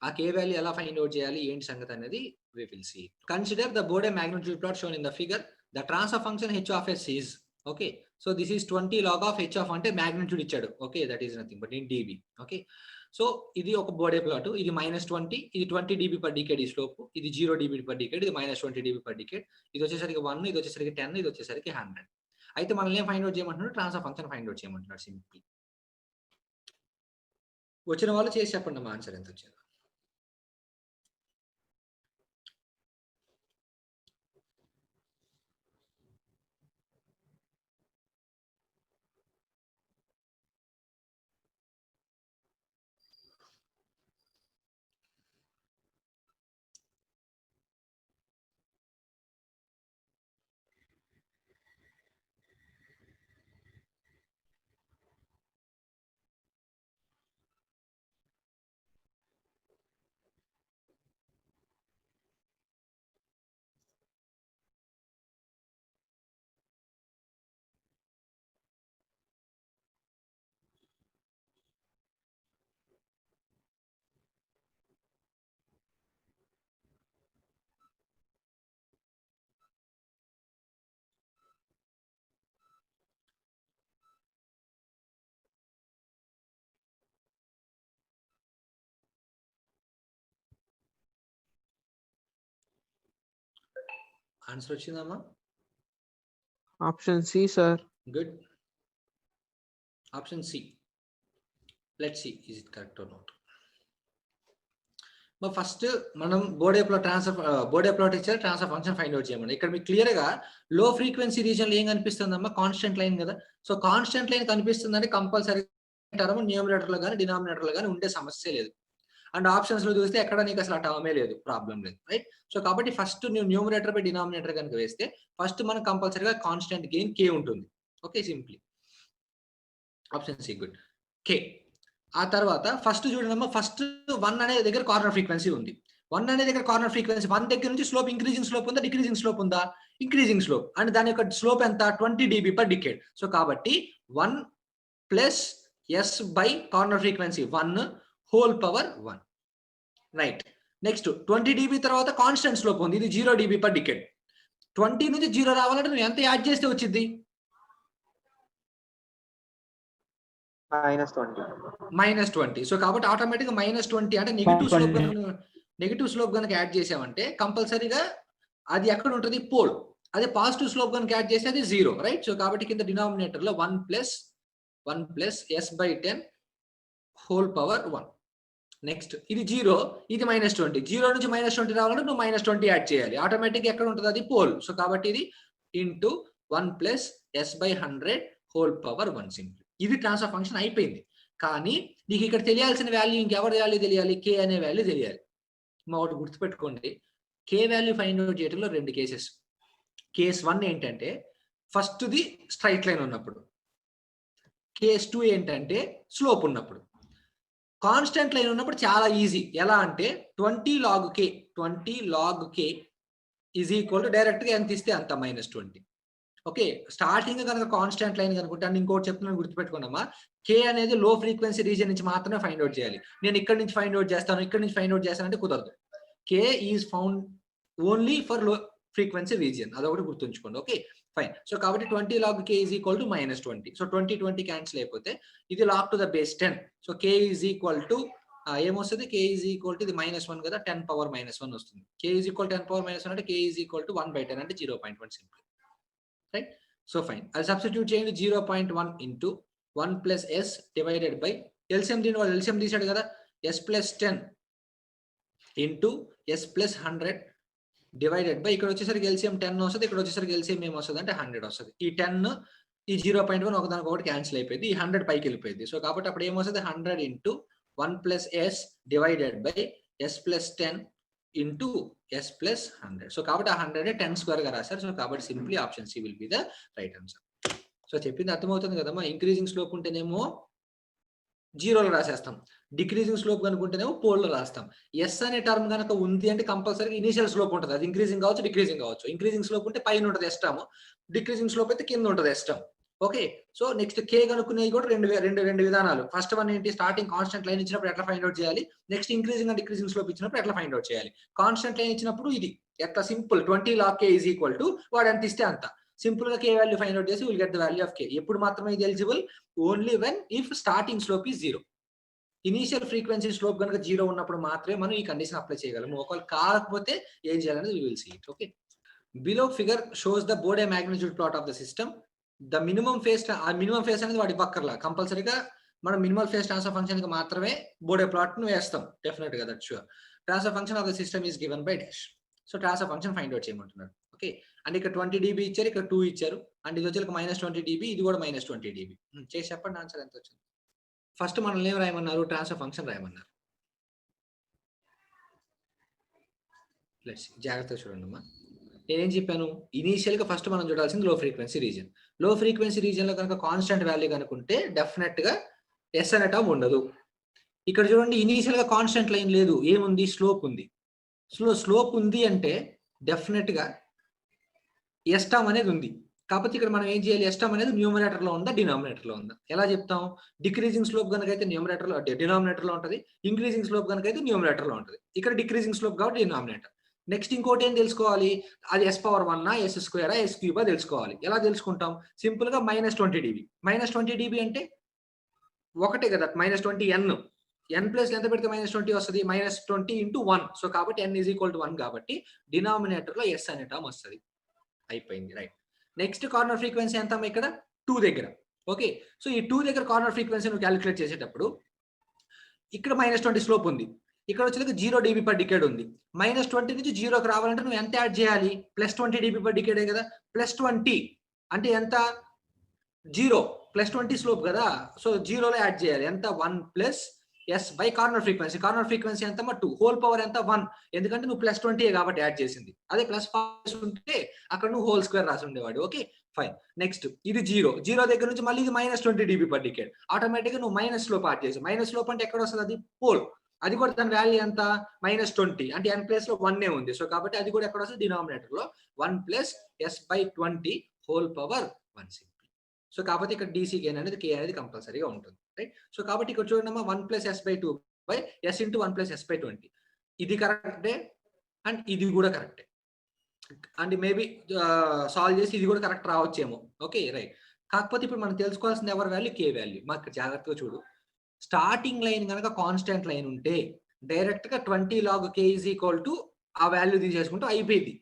ఆ కే వాల్యూ ఎలా ఫైండ్ అవుట్ చేయాలి, ఏంటి సంగతి అనేది we will see. Consider the Bode magnitude plot shown in the figure. The transfer function h of s is, okay, so this is 20 log of h of అంటే magnitude ఇచ్చాడు. Okay, that is nothing but in dB. Okay, so ఇది ఒక బోర్డే plot. ఇది -20, ఇది 20 dB/డికేడ్ ఈ slope, ఇది 0 dB/డికేడ్, ఇది -20 dB/డికేడ్, ఇది వచ్చేసరికి 1, ఇది వచ్చేసరికి 10, ఇది వచ్చేసరికి 100. అయితే మనల్ని ఏం ఫైండ్ అవుట్ చేయమంటున్నాడు? ట్రాన్స్ఫర్ ఫంక్షన్ ఫైండ్ అవుట్ చేయమంటున్నాడు. సింపుల్. వచ్చిన వాళ్ళు చేసి చెప్పండి మా ఆన్సర్ ఎంత వచ్చింది. ఆన్సర్ వచ్చిందమ్మా? Option C sir. Good, option C. Let's see is it correct or not. First మనం బోర్డే ప్లాట్ ఇచ్చారు, ట్రాన్స్ఫర్ ఫంక్షన్ ఫైండ్ అవుట్ చేయమని. ఇక్కడ మీకు క్లియర్ గా లో ఫ్రీక్వెన్సీ రీజన్ లో ఏం కనిపిస్తుందమ్మా? కాన్స్టెంట్ లైన్ కదా. సో కాన్స్టెంట్ లైన్ కనిపిస్తుందంటే కంపల్సరీ టర్మ్ న్యూమరేటర్ లో కానీ డినామినేటర్ లో కానీ ఉండే సమస్య లేదు. అండ్ ఆప్షన్స్ లో చూస్తే ఎక్కడ నీకు అసలు ఆ టర్మే లేదు, ప్రాబ్లం లేదు. రైట్, సో కాబట్టి ఫస్ట్ నువ్వు న్యూమరేటర్ బై డినామినేటర్ కనుక వేస్తే ఫస్ట్ మనకు కంపల్సరీగా కాన్స్టెంట్ గెయిన్ కే ఉంటుంది. Okay, simply option c. Good, k. ఆ తర్వాత ఫస్ట్ చూడండి, ఫస్ట్ 1 అనే దగ్గర కార్నర్ ఫ్రీక్వెన్సీ ఉంది. 1 అనే దగ్గర కార్నర్ ఫ్రీక్వెన్సీ 1 దగ్గర నుంచి స్లోప్ ఇంక్రీజింగ్ స్లోప్ ఉందా, డిక్రీజింగ్ స్లోప్ ఉందా? Increasing slope. అండ్ దాని యొక్క స్లోప్ ఎంత? 20 dB/డికేడ్. సో కాబట్టి 1 + s by corner frequency 1 whole power 1. Right, next 20 dB తర్వాత కాన్స్టెంట్ స్లోప్ ఉంది, ఇది 0 dB/డికేడ్. 20 నుంచి 0 రావాలంటే నువ్వు ఎంత యాడ్ చేస్తే వచ్చింది? -20. సో కాబట్టి ఆటోమేటిక్ గా -20 అంటే నెగిటివ్ స్లోప్ కనుక యాడ్ చేసామంటే కంపల్సరీగా అది ఎక్కడ ఉంటుంది? పోల్. అదే పాజిటివ్ స్లోప్ కనుక యాడ్ చేస్తే అది 0. రైట్, సో కాబట్టి కింద డినామినేటర్ లో 1 + s/10 హోల్ పవర్ 1. నెక్స్ట్ ఇది 0, ఇది -20. 0 నుంచి -20 రావాలంటే నువ్వు -20 యాడ్ చేయాలి. ఆటోమేటిక్ ఎక్కడ ఉంటుంది? అది పోల్. సో కాబట్టి ఇది into 1 plus s by 100 whole power 1 simple. ఇది ట్రాన్స్ఫర్ ఫంక్షన్ అయిపోయింది. కానీ నీకు ఇక్కడ తెలియాల్సిన వాల్యూ ఇంకెవరి వాల్యూ తెలియాలి? కే అనే వాల్యూ తెలియాలి. ఒకటి గుర్తుపెట్టుకోండి, కే వాల్యూ ఫైండ్ అవుట్ చేయడంలో 2 కేసెస్. కేస్ 1 ఏంటంటే ఫస్ట్‌ది స్ట్రైట్ లైన్ ఉన్నప్పుడు. కేస్ 2 ఏంటంటే స్లోప్ ఉన్నప్పుడు. కాన్స్టెంట్ లైన్ ఉన్నప్పుడు చాలా ఈజీ. ఎలా అంటే 20 log k is equal to డైరెక్ట్‌గా ఎంత ఇస్తే అంత -20. ఓకే. స్టార్టింగ్ కనుక కాన్స్టెంట్ లైన్ కనుకుంటే, అండ్ ఇంకోటి చెప్తున్నాను గుర్తుపెట్టుకోండమ్మా. కే అనేది లో ఫ్రీక్వెన్సీ రీజియన్ నుంచి మాత్రమే ఫైండ్ అవుట్ చేయాలి. నేను ఇక్కడి నుంచి ఫైండ్ అవుట్ చేస్తాను, ఇక్కడి నుంచి ఫైండ్ అవుట్ చేస్తానంటే కుదరదు. కే ఈజ్ ఫౌండ్ ఓన్లీ ఫర్ లో ఫ్రీక్వెన్సీ రీజియన్. అదొకటి గుర్తుంచుకోండి. Okay, fine. సో కాబట్టి 20 log k is equal to -20. So 20 cancel అయిపోతే ఇది log to the base 10. So k is equal to ఏమొస్తుంది? k ఈజ్ ఈక్వల్ టు ఇది -1 కదా, 10 పవర్ -1 వస్తుంది. k ఈజ్ ఈక్వల్ 10 పవర్ -1 అంటే k ఈజ్ ఈక్వల్ టు 1/10 అంటే 0.1 simple. Right. So fine. అది substitute చేయండి. 0.1 into 1 plus s divided by LCM దీనివాడు LCM తీసాడు కదా, s plus 10 into s plus 100 divided by ఇక్కడ వచ్చేసరికి ఎల్సిఎం 10 వస్తుంది, ఇక్కడ వచ్చేసరికి ఎల్సిఎం ఏం వస్తుంది అంటే 100 వస్తుంది. ఈ 10 ఈ 0.1 ఒకదానికి ఒకటి క్యాన్సిల్ అయిపోయింది. ఈ 100 పైకి వెళ్ళిపోయింది. సో కాబట్టి అప్పుడు ఏమొస్తుంది? 100 into 1 plus s divided by s plus 10 into s plus 100. So కాబట్టి ఆ 100 10 స్క్వేర్ గా రాశారు. సో కాబట్టి simply option C will be the right answer. So చెప్పింది అర్థమవుతుంది కదమ్మా. ఇంక్రీజింగ్ స్లోప్ ఉంటేనేమో జీరోలో రాసేస్తాం, డిక్రీజింగ్ స్లోప్ కనుకుంటేనేమో పోల్లో రాస్తాం. ఎస్ అనే టర్మ్ కనుక ఉంది అంటే కంపల్సరీ ఇనిషియల్ స్లోప్ ఉంటుంది. అది ఇంక్రీజింగ్ కావచ్చు, డిక్రీజింగ్ కావచ్చు. ఇంక్రీజింగ్ స్లోప్ ఉంటే పైన ఉంటుంది ఎస్ టర్మ్, డిక్రీజింగ్ స్లోప్ అయితే కింద ఉంటుంది s term. Okay. So next k కనుక్కునేవి కూడా రెండు విధానాలు. ఫస్ట్ వన్ ఏంటి? స్టార్టింగ్ కాన్స్టెంట్ లైన్ ఇచ్చినప్పుడు ఎట్లా ఫైండ్ అవుట్ చేయాలి, next increasing and decreasing slope ఇచ్చినప్పుడు ఎట్లా ఫైండ్ అవుట్ చేయాలి. కాన్స్టెంట్ లైన్ ఇచ్చినప్పుడు ఇది ఎట్లా simple 20 log k is equal to వాడు ఎంత ఇస్తే అంత సింపుల్ గా కే వాల్యూ ఫైండ్ అవుట్ చేసి will get the value of k. ఎప్పుడు మాత్రమే ఇది eligible? Only when if starting slope is 0. Initial frequency slope కనుక 0 ఉన్నప్పుడు మాత్రమే మనం ఈ కండిషన్ అప్లై చేయగలము. ఒకవేళ కాకపోతే ఏం చేయాలనేది we will see it. Okay. Below figure shows the Bode magnitude plot of the system. The minimum phase అనేది వాడి పక్కర్లా కంపల్సరీగా మనం మినిమల్ ఫేస్ ట్రాన్స్ఫర్ ఫంక్షన్ కి మాత్రమే బోడే ప్లాట్ ను వేస్తాం. డెఫినెట్ గా that sure. Transfer function of the system is given by dash. So transfer function find out చేయమంటున్నారు. ఓకే. అండ్ ఇక్కడ 20 dB ఇచ్చారు, ఇక్కడ 2 ఇచ్చారు, అండ్ ఇది వచ్చి -20 dB, ఇది కూడా -20 dB. చేసి చెప్పండి ఆన్సర్ ఎంత వచ్చింది. ఫస్ట్ మనల్ని ఏం రాయమన్నారు? Transfer function రాయమన్నారు. జాగ్రత్తగా చూడండి అమ్మా. నేనేం చెప్పాను? ఇనీషియల్ గా ఫస్ట్ మనం చూడాల్సింది లో ఫ్రీక్వెన్సీ రీజియన్. లో ఫ్రీక్వెన్సీ రీజియన్ లో కనుక కాన్స్టెంట్ వాల్యూ కనుకుంటే డెఫినెట్ గా ఎస్ అనే టర్మ్ ఉండదు. ఇక్కడ చూడండి, ఇనీషియల్ గా కాన్స్టెంట్ లైన్ లేదు, ఏముంది? స్లోప్ ఉంది. స్లోప్ ఉంది అంటే డెఫినెట్ గా ఎస్ టర్మ్ అనేది ఉంది. కాకపోతే ఇక్కడ మనం ఏం చేయాలి? ఎస్ టర్మ్ అనేది న్యూమరేటర్ లో ఉందా, డినామినేటర్ లో ఉందా? ఎలా చెప్తాం? డిక్రీజింగ్ స్లోప్ కనుక అయితే న్యూమరేటర్ లో డినామినేటర్ లో ఉంటుంది, ఇంక్రీజింగ్ స్లోప్ కనుక అయితే న్యూమరేటర్ లో ఉంటుంది. ఇక్కడ డిక్రీజింగ్ స్లోప్ కాబట్టి డినామినేటర్. నెక్స్ట్ ఇంకోటి ఏం తెలుసుకోవాలి? అది ఎస్ పవర్ 1 ఎస్ స్క్వేరా ఎస్ క్యూబా తెలుసుకోవాలి. ఎలా తెలుసుకుంటాం? సింపుల్ గా -20 dB. -20 dB అంటే ఒకటే కదా, -20 n ప్లస్ ఎంత పెడితే -20 వస్తుంది? -20 ఇంటూ 1. సో కాబట్టి n ఈజ్ ఈక్వల్ టు 1 కాబట్టి డినామినేటర్ లో ఎస్ అనే టర్మ్ వస్తుంది. అయిపోయింది. రైట్. నెక్స్ట్ కార్నర్ ఫ్రీక్వెన్సీ ఎంత ఇక్కడ? 2 దగ్గర. ఓకే. సో ఈ 2 దగ్గర కార్నర్ ఫ్రీక్వెన్సీ నువ్వు క్యాలిక్యులేట్ చేసేటప్పుడు ఇక్కడ -20 స్లోప్ ఉంది, ఇక్కడ వచ్చేది 0 dB per decade ఉంది. -20 నుంచి 0కి రావాలంటే నువ్వు ఎంత యాడ్ చేయాలి? +20 dB per decade కదా. +20 అంటే ఎంత? 0 +20 స్లోప్ కదా. సో 0లో యాడ్ చేయాలి. ఎంత? 1 plus s by corner frequency. Corner frequency ఎంత? 2. హోల్ పవర్ ఎంత? 1. ఎందుకంటే నువ్వు +20 కాబట్టి యాడ్ చేసింది. అదే +5 ఉంటే అక్కడ నువ్వు హోల్ స్క్వేర్ రాసి ఉండేవాడు. Okay, fine. నెక్స్ట్ ఇది 0 దగ్గర నుంచి మళ్ళీ ఇది -20 dB per decade. ఆటోమేటిక్ గా నువ్వు మైనస్ స్లోప్ యాడ్ చేసి, మైనస్ స్లోప్ అంటే ఎక్కడ వస్తుంది? అది పోల్. అది కూడా దాని వాల్యూ ఎంత? -20 అంటే n ప్లేస్ లో 1 ఉంది. సో కాబట్టి అది కూడా ఎక్కడ వస్తుంది? డినామినేటర్ లో 1 plus s by 20 whole power 1. So కాబట్టి ఇక్కడ DC గెయిన్ అనేది K అనేది కంపల్సరీగా ఉంటుంది. రైట్. సో కాబట్టి ఇక్కడ చూడండి 1 plus s by 2 by s into 1 plus s by 20. ఇది కరెక్టే అండ్ ఇది కూడా కరెక్టే. అండ్ మేబీ సాల్వ్ చేసి ఇది కూడా కరెక్ట్ రావచ్చేమో. Okay, right. కాకపోతే ఇప్పుడు మనం తెలుసుకోవాల్సింది ఎవరి వాల్యూ? K value. మాకు జాగ్రత్తగా చూడు. స్టార్టింగ్ లైన్ కనుక కాన్స్టెంట్ లైన్ ఉంటే డైరెక్ట్ గా 20 log k is equal to ఆ వాల్యూ తీసేసుకుంటూ అయిపోయింది,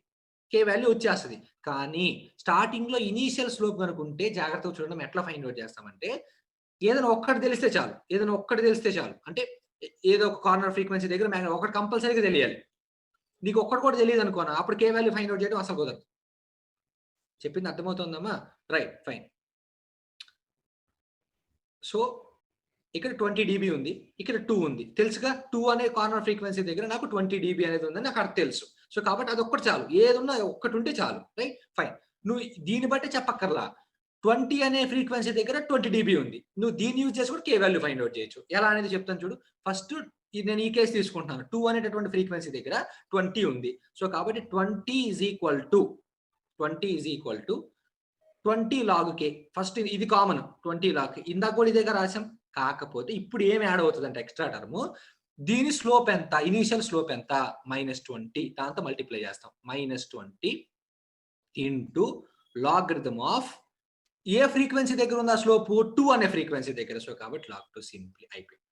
K వాల్యూ వచ్చేస్తుంది. కానీ స్టార్టింగ్ లో ఇనీషియల్ స్లోప్ కనుకుంటే జాగ్రత్తగా చూడడం ఎట్లా ఫైండ్ అవుట్ చేస్తామంటే ఏదైనా ఒక్కటి తెలిస్తే చాలు. అంటే ఏదో ఒక కార్నర్ ఫ్రీక్వెన్సీ దగ్గర ఒకటి కంపల్సరీగా తెలియాలి. నీకు ఒక్కటి కూడా తెలియదు అనుకోనా, అప్పుడు K వాల్యూ ఫైండ్ అవుట్ చేయడం అసలు కుదరదు. చెప్పింది అర్థమవుతుందమ్మా? Right, fine. సో ఇక్కడ 20 dB ఉంది, ఇక్కడ 2 ఉంది. తెలుసుగా 2 అనే కార్నర్ ఫ్రీక్వెన్సీ దగ్గర నాకు 20 dB అనేది ఉందని నాకు అర్థం తెలుసు. సో కాబట్టి అదొక్కటి చాలు. ఏదున్నా ఒక్కటి ఉంటే చాలు. Right, fine. నువ్వు దీన్ని బట్టి చెప్పక్కర్లా. 20 అనే ఫ్రీక్వెన్సీ దగ్గర 20 dB ఉంది. నువ్వు దీన్ని యూజ్ చేసి కూడా కే వాల్యూ ఫైండ్ అవుట్ చేయొచ్చు. ఎలా అనేది చెప్తాను చూడు. ఫస్ట్ నేను ఈ కేసు తీసుకుంటున్నాను. 2 అనేటటువంటి ఫ్రీక్వెన్సీ దగ్గర 20 ఉంది. సో కాబట్టి 20 is equal to 20 log k. First ఇది కామన్, 20 log k. ఇందాక కూడా ఇదే రాసాం. కాకపోతే ఇప్పుడు ఏం యాడ్ అవుతుంది అంటే ఎక్స్ట్రా టర్మ్, దీని స్లోప్ ఎంత, ఇనీషియల్ స్లోప్ ఎంత, -20. దాంతో మల్టిప్లై చేస్తాం. -20 ఇంటూ లాగరిథమ్ ఆఫ్ ఏ ఫ్రీక్వెన్సీ దగ్గర ఉందా స్లోప్, 2 అనే ఫ్రీక్వెన్సీ దగ్గర. సో కాబట్టి log 2 సింప్లీ అయిపోయింది.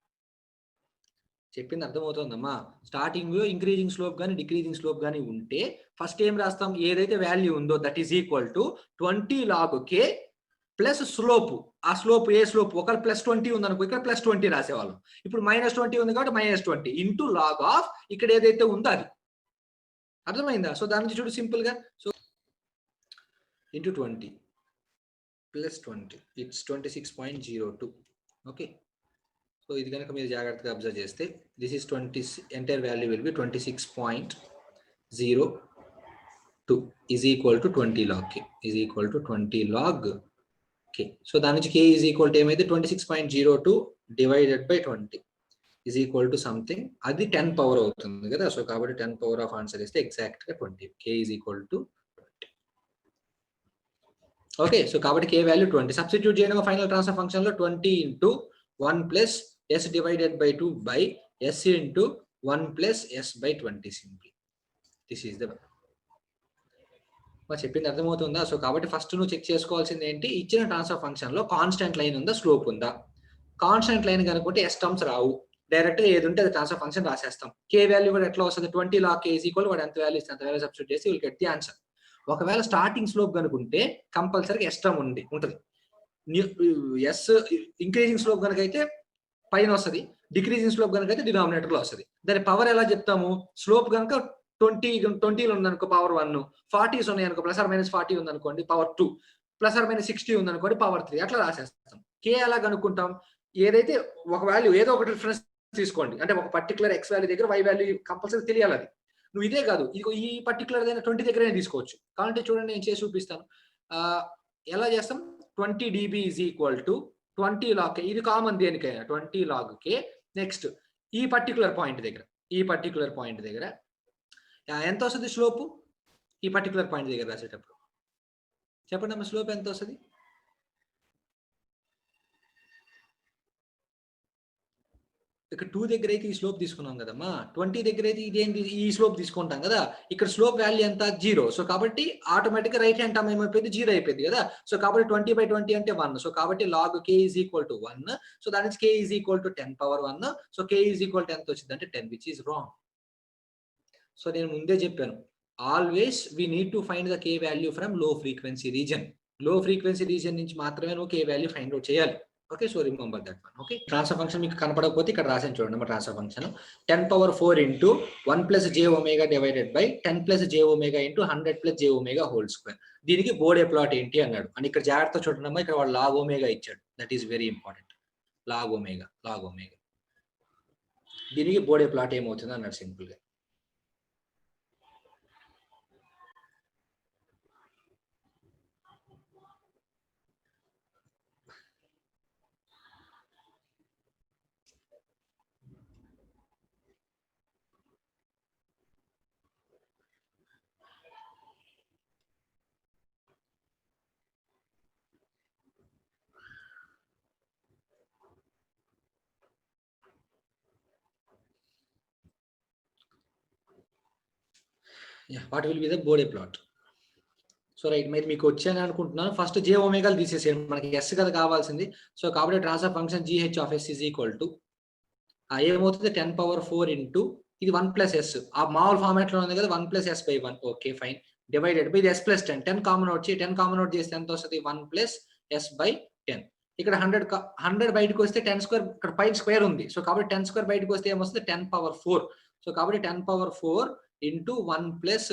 చెప్పింది అర్థమవుతుందమ్మా? స్టార్టింగ్ లో ఇంక్రీజింగ్ స్లోప్ కానీ డిక్రీజింగ్ స్లోప్ కానీ ఉంటే ఫస్ట్ ఏం రాస్తాం, ఏదైతే వాల్యూ ఉందో that is equal to 20 log k plus slope. ఆ స్లోప్ ఏ స్లోప్, ఒకవేళ +20 ఉందనుకో ఇక్కడ +20 రాసేవాళ్ళం. ఇప్పుడు -20 ఉంది కాబట్టి -20 ఇంటూ లాగ్ ఆఫ్ ఇక్కడ ఏదైతే ఉందో అది. అర్థమైందా? సో దాని నుంచి చూడు సింపుల్ గా. So into 20 + 20 it's 26.02. Okay, so ఇది కనుక మీరు జాగ్రత్తగా అబ్జర్వ్ చేస్తే this is 20, entire value will be 26.02 is equal to 20 log k is equal to 20 log k. So దాని నుంచి k ఈజ్ ఈక్వల్ టు ఏమైతే 26.02 divided by 20 is equal to something, అది 10 power అవుతుంది కదా. సో కాబట్టి 10 పవర్ ఆఫ్ ఆన్సర్ ఇస్తే exact గా 20. k is equal to 20. Okay, so కాబట్టి k వాల్యూ 20. సబ్స్టిట్యూట్ చేయడం ఫైనల్ ట్రాన్స్ఫర్ ఫంక్షన్ లో 20 into 1 plus s divided by 2 by s into 1 plus s by 20 simply. This is the మా చెప్పింది అర్థమవుతుందా? So కాబట్టి first నువ్వు చెక్ చేసుకోవాల్సింది ఏంటి, ఇచ్చిన ట్రాన్స్ఫర్ ఫంక్షన్ లో కాన్స్టెంట్ లైన్ ఉందా, స్లోప్ ఉందా. కాన్స్టెంట్ లైన్ కనుకుంటే ఎస్ టర్మ్స్ రావు, డైరెక్ట్ గా ఏది ఉంటే అది ట్రాన్స్ఫర్ ఫంక్షన్ రాసేస్తాం. కే వాల్యూ కూడా ఎట్లా వస్తుంది, 20 log k ఈజ్ ఈక్వల్ వాడు ఎంత వాల్యూ ఇస్తే అంత వాల్యూ సబ్స్టిట్యూట్ చేసి విల్ గెట్ ది ఆన్సర్. ఒకవేళ స్టార్టింగ్ స్లోప్ కనుకుంటే కంపల్సరీగా ఎస్ టర్మ్ ఉంటుంది. ఎస్ ఇంక్రీజింగ్ స్లోప్ కనుక అయితే పైన వస్తుంది, డిక్రీజింగ్ స్లోప్ కనుక అయితే డినామినేటర్ లో వస్తుంది. దాని పవర్ ఎలా చెప్తాము, స్లోప్ కనుక 20లో ఉందనుకో పవర్ 1, 40s ఉన్నాయి అనుకో +or-40 ఉందనుకోండి పవర్ 2, +or-60 ఉందనుకోండి పవర్ 3, అట్లా రాసేస్తాం. కే ఎలా కనుక్కుంటాం, ఏదైతే ఒక వాల్యూ ఏదో ఒకటి రిఫరెన్స్ తీసుకోండి, అంటే ఒక పర్టికులర్ ఎక్స్ వాల్యూ దగ్గర వై వాల్యూ కంపల్సరీ తెలియాలి. అది నువ్వు ఇదే కాదు, ఇది ఈ పర్టికులర్ అయినా 20 దగ్గరే తీసుకోవచ్చు. కాబట్టి చూడండి నేను చేసి చూపిస్తాను. ఎలా చేస్తాం, 20 dB is equal to 20 log k. ఇది కామన్ దేనికైనా 20 log k. నెక్స్ట్ ఈ పర్టికులర్ పాయింట్ దగ్గర ఎంత వస్తుంది స్లోప్, ఈ పర్టికులర్ పాయింట్ దగ్గర రాసేటప్పుడు చెప్పండి అమ్మ, స్లోప్ ఎంత వస్తుంది. ఇక్కడ 2 దగ్గర అయితే ఈ స్లోప్ తీసుకున్నాం కదమ్మా, 20 దగ్గర అయితే ఇదేంటి ఈ స్లోప్ తీసుకుంటాం కదా. ఇక్కడ స్లోప్ వాల్యూ ఎంత, 0. సో కాబట్టి ఆటోమేటిక్ గా రైట్ హ్యాండ్ టర్మ్ ఏమైపోయింది, 0 అయిపోయింది కదా. సో కాబట్టి 20/20 అంటే 1. సో కాబట్టి log k is equal to 1. So దాని నుంచి k is equal to 10 power 1. So k is equal to ఎంత వచ్చింది అంటే 10, విచ్ ఈజ్ రాంగ్. సో నేను ముందే చెప్పాను, always we need to find the k value from low frequency region. Low frequency region నుంచి మాత్రమే నువ్వు k వాల్యూ ఫైండ్ అవుట్ చేయాలి. Okay, so remember that one. Okay, transfer function మీకు కనపడకపోతే ఇక్కడ రాసాను చూడండి. Transfer function 10⁴ into 1 + j ω divided by 10 + j ω into 100 + j ω whole square. దీనికి బోర్డే ప్లాట్ ఏంటి అన్నాడు అని ఇక్కడ జాగ్రత్త చూడండి. ఇక్కడ వాడు log ω ఇచ్చాడు, that is very important. log ω దీనికి బోర్డే ప్లాట్ ఏమవుతుంది అన్నాడు సింపుల్ గా. What will be the Bode plot. So right, మరి మీకు వచ్చాను అనుకుంటున్నాను. ఫస్ట్ j ω తీసేసేయండి, మనకి s కదా కావాల్సింది. సో కాబట్టి transfer function gh of s is equal to ఏమవుతుంది 10⁴ ఇంటూ ఇది 1 + s, ఆ మామూలు ఫార్మాట్ లో ఉంది కదా 1 + s/1. Okay fine, divided by ఇది s + 10. 10 common out 10 common out చేస్తే ఎంత వస్తుంది, 1 + s/10. ఇక్కడ 100 బయటకు వస్తే 10² ఇక్కడ పైన స్క్వేర్ ఉంది. సో కాబట్టి 10² బయటకు వస్తే ఏమొస్తుంది 10⁴. సో కాబట్టి 10⁴ into 1 +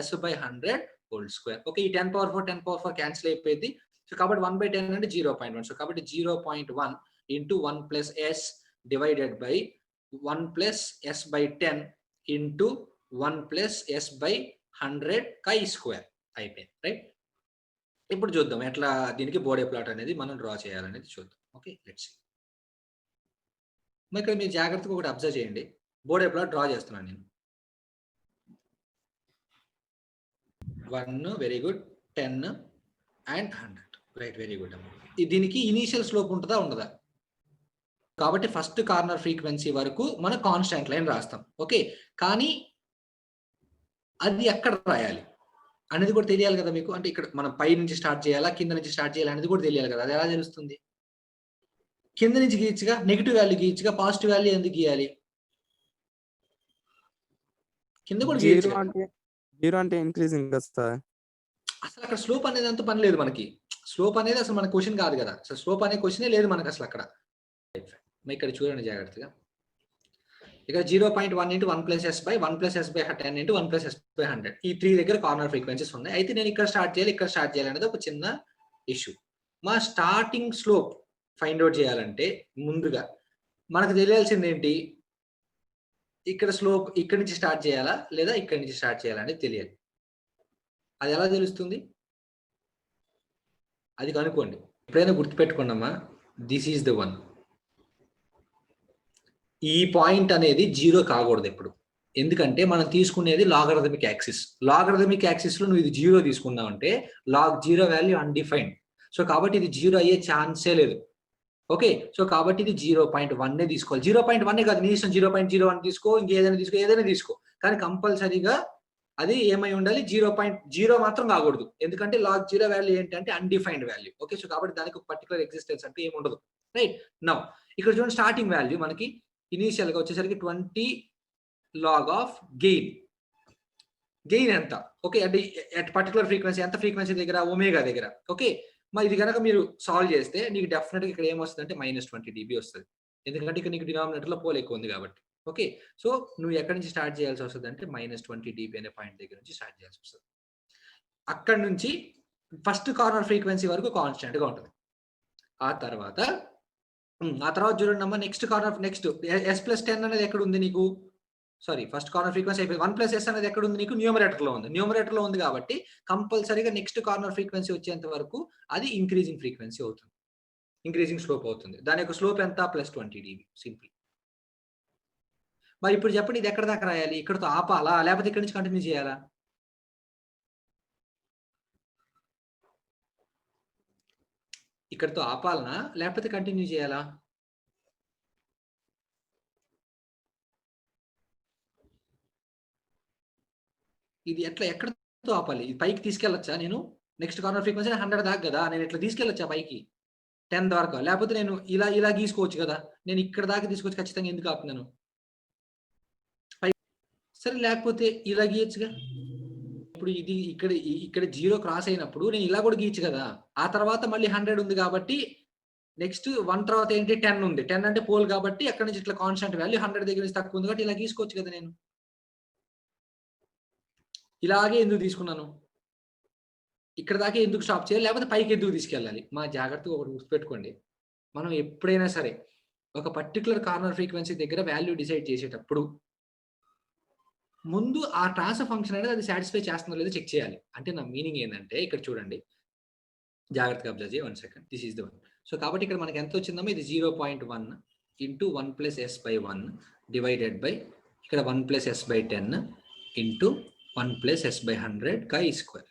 s/100 whole square. Okay, ఈ 10^4 క్యాన్సిల్ అయిపోయింది. సో కాబట్టి 1/10 అంటే 0.1. సో కాబట్టి 0.1 into 1 plus s divided by 1 plus s by 10 into 1 plus s by 100 కై స్క్వేర్ అయిపోయింది. రైట్, ఇప్పుడు చూద్దాం ఎట్లా దీనికి బోడే ప్లాట్ అనేది మనం డ్రా చేయాలనేది చూద్దాం. Okay, let's see. ఇక్కడ మీరు జాగ్రత్తగా ఒకటి అబ్జర్వ్ చేయండి. బోడే ప్లాట్ డ్రా చేస్తున్నాను నేను. 1 very good, 10 and 100. Right, very good అమ్మా. దీనికి ఇనీషియల్ స్లోప్ ఉంటుందా ఉండదా? కాబట్టి ఫస్ట్ కార్నర్ ఫ్రీక్వెన్సీ వరకు మనం కాన్స్టాంట్ లైన్ రాస్తాం. ఓకే, కానీ అది ఎక్కడ రాయాలి అనేది కూడా తెలియాలి కదా మీకు. అంటే ఇక్కడ మనం పై నుంచి స్టార్ట్ చేయాలా కింద నుంచి స్టార్ట్ చేయాలి అనేది కూడా తెలియాలి కదా. అది ఎలా తెలుస్తుంది? కింద నుంచి గీయచ్చుగా, నెగిటివ్ వాల్యూ గీయచ్చుగా, పాజిటివ్ వాల్యూ ఎందుకు గీయాలి? కింద కూడా గీయచ్చు. 0 అంటే ఇంక్రీజింగ్ కదా సార్. అసలు అక్కడ స్లోప్ అనేది అంత పని లేదు మనకి. స్లోప్ అనేది అసలు మన క్వశ్చన్ కాదు కదా. అసలు స్లోప్ అనే క్వశ్చనే లేదు మనకు అసలు అక్కడ. ఇక్కడ చూడండి జాగ్రత్తగా. ఇక్కడ 0.1 into 1 plus s by 1 plus s by 10 into 1 plus s by 100. ఈ 3 దగ్గర కార్నర్ ఫ్రీక్వెన్సీస్ ఉన్నాయి. అయితే నేను ఇక్కడ స్టార్ట్ చేయాలి, ఇక్కడ స్టార్ట్ చేయాలి అనేది ఒక చిన్న ఇష్యూ. మా స్టార్టింగ్ స్లోప్ ఫైండ్ అవుట్ చేయాలంటే ముందుగా మనకు తెలియాల్సింది ఏంటి? ఇక్కడ స్లోప్ ఇక్కడ నుంచి స్టార్ట్ చేయాలా లేదా ఇక్కడ నుంచి స్టార్ట్ చేయాలా అనేది తెలియాలి. అది ఎలా తెలుస్తుంది? అది కనుక్కోండి. ఎప్పుడైనా గుర్తుపెట్టుకోండి అమ్మా, దిస్ ఈజ్ ద వన్. ఈ పాయింట్ అనేది 0 కాకూడదు ఎప్పుడు. ఎందుకంటే మనం తీసుకునేది లాగరిథమిక్ యాక్సిస్. లాగరిథమిక్ యాక్సిస్ లో నువ్వు ఇది 0 తీసుకున్నావు అంటే లాగ్ 0 వాల్యూ అన్డిఫైన్డ్. సో కాబట్టి ఇది 0 అయ్యే ఛాన్సే లేదు. ఓకే, సో కాబట్టి ఇది 0.1 తీసుకోవాలి. 0.1 కాదు, నీ ఇష్టం 0.01 తీసుకో, ఇంకేదైనా తీసుకో, ఏదైనా తీసుకో. కానీ కంపల్సరీగా అది ఏమై ఉండాలి? 0.0 మాత్రం కాకూడదు. ఎందుకంటే లాగ్ 0 వాల్యూ ఏంటంటే అన్డిఫైన్డ్ వాల్యూ. ఓకే, సో కాబట్టి దానికి ఒక పర్టికులర్ ఎగ్జిస్టెన్స్ అంటే ఏమి ఉండదు. రైట్, నౌ ఇక్కడ చూడండి స్టార్టింగ్ వాల్యూ మనకి ఇనీషియల్ గా వచ్చేసరికి 20 లాగ్ ఆఫ్ గెయిన్. గెయిన్ ఎంత? ఓకే, అంటే అట్ పర్టికులర్ ఫ్రీక్వెన్సీ ఎంత ఫ్రీక్వెన్సీ దగ్గర? ఒమేగా దగ్గర. ఓకే, మరి ఇది కనుక మీరు సాల్వ్ చేస్తే నీకు డెఫినెట్గా ఇక్కడ ఏమొస్తుంది అంటే -20 dB వస్తుంది. ఎందుకంటే ఇక్కడ నీకు డినామినేటర్ లో పోల్ ఎక్కువ ఉంది కాబట్టి. ఓకే, సో నువ్వు ఎక్కడి నుంచి స్టార్ట్ చేయాల్సి వస్తుంది అంటే -20 dB అనే పాయింట్ దగ్గర నుంచి స్టార్ట్ చేయాల్సి వస్తుంది. అక్కడ నుంచి ఫస్ట్ కార్నర్ ఫ్రీక్వెన్సీ వరకు కాన్స్టెంట్ గా ఉంటుంది. ఆ తర్వాత చూడండి అమ్మా, నెక్స్ట్ కార్నర్ నెక్స్ట్ S+10 అనేది ఎక్కడ ఉంది నీకు? సారీ, ఫస్ట్ కార్నర్ ఫ్రీక్వెన్సీ అయిపోయింది. 1 ప్లస్ ఎస్ అనేది ఎక్కడ ఉంది నీకు? న్యూమరేటర్ లో ఉంది. న్యూమరేటర్ లో ఉంది కాబట్టి కంపల్సరీగా నెక్స్ట్ కార్నర్ ఫ్రీక్వెన్సీ వచ్చేంత వరకు అది ఇంక్రీజింగ్ ఫ్రీక్వెన్సీ అవుతుంది, ఇంక్రీజింగ్ స్లోప్ అవుతుంది. దాని యొక్క స్లోప్ ఎంత? +20 dB సింపుల్. మరి ఇప్పుడు చెప్పండి, ఇది ఎక్కడ దాకా రాయాలి? ఇక్కడతో ఆపాలా లేకపోతే ఇక్కడ నుంచి కంటిన్యూ చేయాలా? ఇక్కడతో ఆపాలనా లేకపోతే కంటిన్యూ చేయాలా? ఇది ఎక్కడతో ఆపాలి? ఇది పైకి తీసుకెళ్ళొచ్చా నేను? నెక్స్ట్ కార్నర్ ఫ్రీక్వెన్సీ 100 దాకా కదా, నేను ఇట్లా తీసుకెళ్ళొచ్చా పైకి 10 దాకా? లేకపోతే నేను ఇలా గీసుకోవచ్చు కదా. నేను ఇక్కడ దాకా తీసుకొచ్చి ఖచ్చితంగా ఎందుకు ఆపుతున్నాను? సరే, లేకపోతే ఇలా గీయచ్చుగా. ఇప్పుడు ఇది ఇక్కడ 0 క్రాస్ అయినప్పుడు నేను ఇలా కూడా గీయచ్చు కదా. ఆ తర్వాత మళ్ళీ 100 ఉంది కాబట్టి నెక్స్ట్ 1 తర్వాత ఏంటి? 10 ఉంది. 10 అంటే పోల్ కాబట్టి అక్కడ నుంచి ఇట్లా కాన్స్టెంట్ వాల్యూ 100 దగ్గర నుంచి తక్కువ ఉంది కాబట్టి ఇలా గీసుకోవచ్చు కదా. నేను ఇలాగే ఎందుకు తీసుకున్నాను? ఇక్కడ దాకా ఎందుకు స్టాప్ చేయాలి లేకపోతే పైకి ఎందుకు తీసుకెళ్ళాలి? మా జాగ్రత్తగా ఒకటి గుర్తుపెట్టుకోండి, మనం ఎప్పుడైనా సరే ఒక పర్టికులర్ కార్నర్ ఫ్రీక్వెన్సీ దగ్గర వాల్యూ డిసైడ్ చేసేటప్పుడు ముందు ఆ ట్రాన్స్ఫర్ ఫంక్షన్ అనేది అది సాటిస్ఫై చేస్తుందో లేదో చెక్ చేయాలి. అంటే నా మీనింగ్ ఏంటంటే ఇక్కడ చూడండి, జాగ్రత్తగా అబ్జర్వ్ చేయి. 1 second, this is the one. So కాబట్టి ఇక్కడ మనకి ఎంత వచ్చిందమ్మా? ఇది 0.1 into 1 plus s by 1 divided by ఇక్కడ 1 plus s by 10 into 1 plus s by 100 కై స్క్వేర్.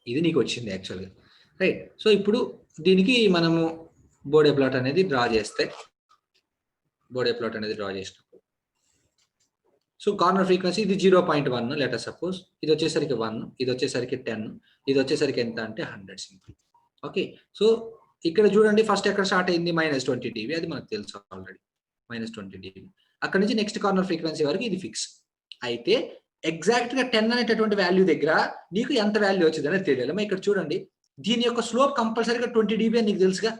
ఇది నీకు వచ్చింది యాక్చువల్గా. రైట్, సో ఇప్పుడు దీనికి మనము బోడే ప్లాట్ అనేది డ్రా చేస్తే, బోడే ప్లాట్ అనేది డ్రా చేసినప్పుడు సో కార్నర్ ఫ్రీక్వెన్సీ ఇది 0.1 లెటర్ సపోజ్, ఇది వచ్చేసరికి 1, ఇది వచ్చేసరికి 10, ఇది వచ్చేసరికి ఎంత అంటే 100 సింపుల్. ఓకే, సో ఇక్కడ చూడండి ఫస్ట్ ఎక్కడ స్టార్ట్ అయింది? -20 dB, అది మనకు తెలుసు ఆల్రెడీ, -20 dB. అక్కడ నుంచి నెక్స్ట్ కార్నర్ ఫ్రీక్వెన్సీ వరకు ఇది ఫిక్స్. అయితే ఎగ్జాక్ట్ గా 10 అనేటటువంటి వాల్యూ దగ్గర నీకు ఎంత వాల్యూ వచ్చింది అనేది తెలియాలి. ఇక్కడ చూడండి, దీని యొక్క స్లోప్ కంపల్సరీగా 20 dB అని నీకు తెలుసుగా.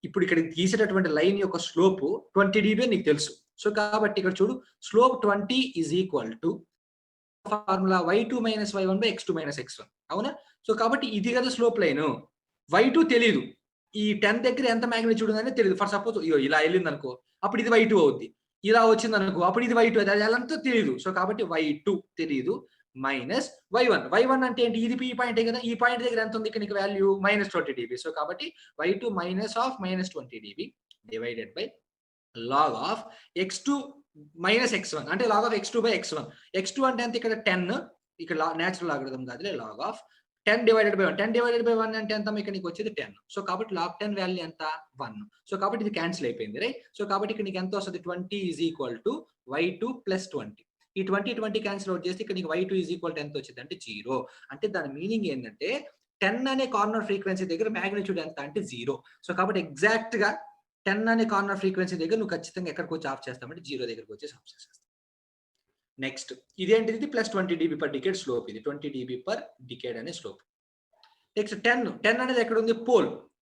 ఇప్పుడు ఇక్కడ గీసేటటువంటి లైన్ యొక్క స్లోప్ 20 dB అని నీకు తెలుసు. సో కాబట్టి ఇక్కడ చూడు, slope 20 is equal to formula y2 minus y1 by x2 minus x1 అవునా? సో కాబట్టి ఇది కదా స్లోప్ లైన్. y2 తెలియదు, ఈ 10 దగ్గర ఎంత మ్యాగ్నిట్యూడ్ ఉందని తెలియదు. ఫర్ సపోజ్ ఇలా వెళ్ళింది అనుకో, అప్పుడు ఇది y2 అవుద్ది. ఇలా వచ్చింది అనుకో, అప్పుడు ఇది y2, అది ఎలాంతో తెలియదు. సో కాబట్టి y2 తెలియదు మైనస్ y1 అంటే ఏంటి? ఇది ఈ పాయింటే కదా, ఈ పాయింట్ దగ్గర ఎంత ఉంది ఇక్కడ నీకు వాల్యూ -20 dB. సో కాబట్టి y2 minus of -20 dB divided by log of x2 minus x1 అంటే log of x2 by x1. x2 అంటే ఎంత ఇక్కడ 10, ఇక్కడ నేచురల్ లాగరిథం కాదులే, log of 10 divided by 1. 10 divided by 1 అంటే ఎంత? ఇక్కడ నీకు వచ్చేది 10. సో కాబట్టి log 10 వాల్యూ ఎంత? 1. సో కాబట్టి ఇది క్యాన్సిల్ అయిపోయింది, రైట్? సో కాబట్టి ఇక్కడ నీకు ఎంత వస్తుంది? 20 is equal to y2 plus 20. ఈ 20 క్యాన్సిల్ అవుట్ చేస్తే ఇక్కడ నీకు y2 ఈజ్ ఈక్వల్ టు ఎంత వచ్చింది అంటే 0. అంటే దాని మీనింగ్ ఏంటంటే 10 అనే కార్నర్ ఫ్రీక్వెన్సీ దగ్గర మ్యాగ్నిట్యూడ్ ఎంత అంటే 0. సో కాబట్టి ఎగ్జాక్ట్ గా 10 అనే కార్నర్ ఫ్రీక్వెన్సీ దగ్గర నువ్వు ఖచ్చితంగా ఎక్కడికి వచ్చి ఆఫ్ చేస్తామంటే 0 దగ్గరికి వచ్చేసి ఆఫ్ చేసేస్తాం. నెక్స్ట్ ఇదేంటిది? ఇది +20 dB per decade స్లోప్. ఇది 20 dB per decade అనే స్లోప్. నెక్స్ట్ 10 అనేది ఎక్కడ ఉంది?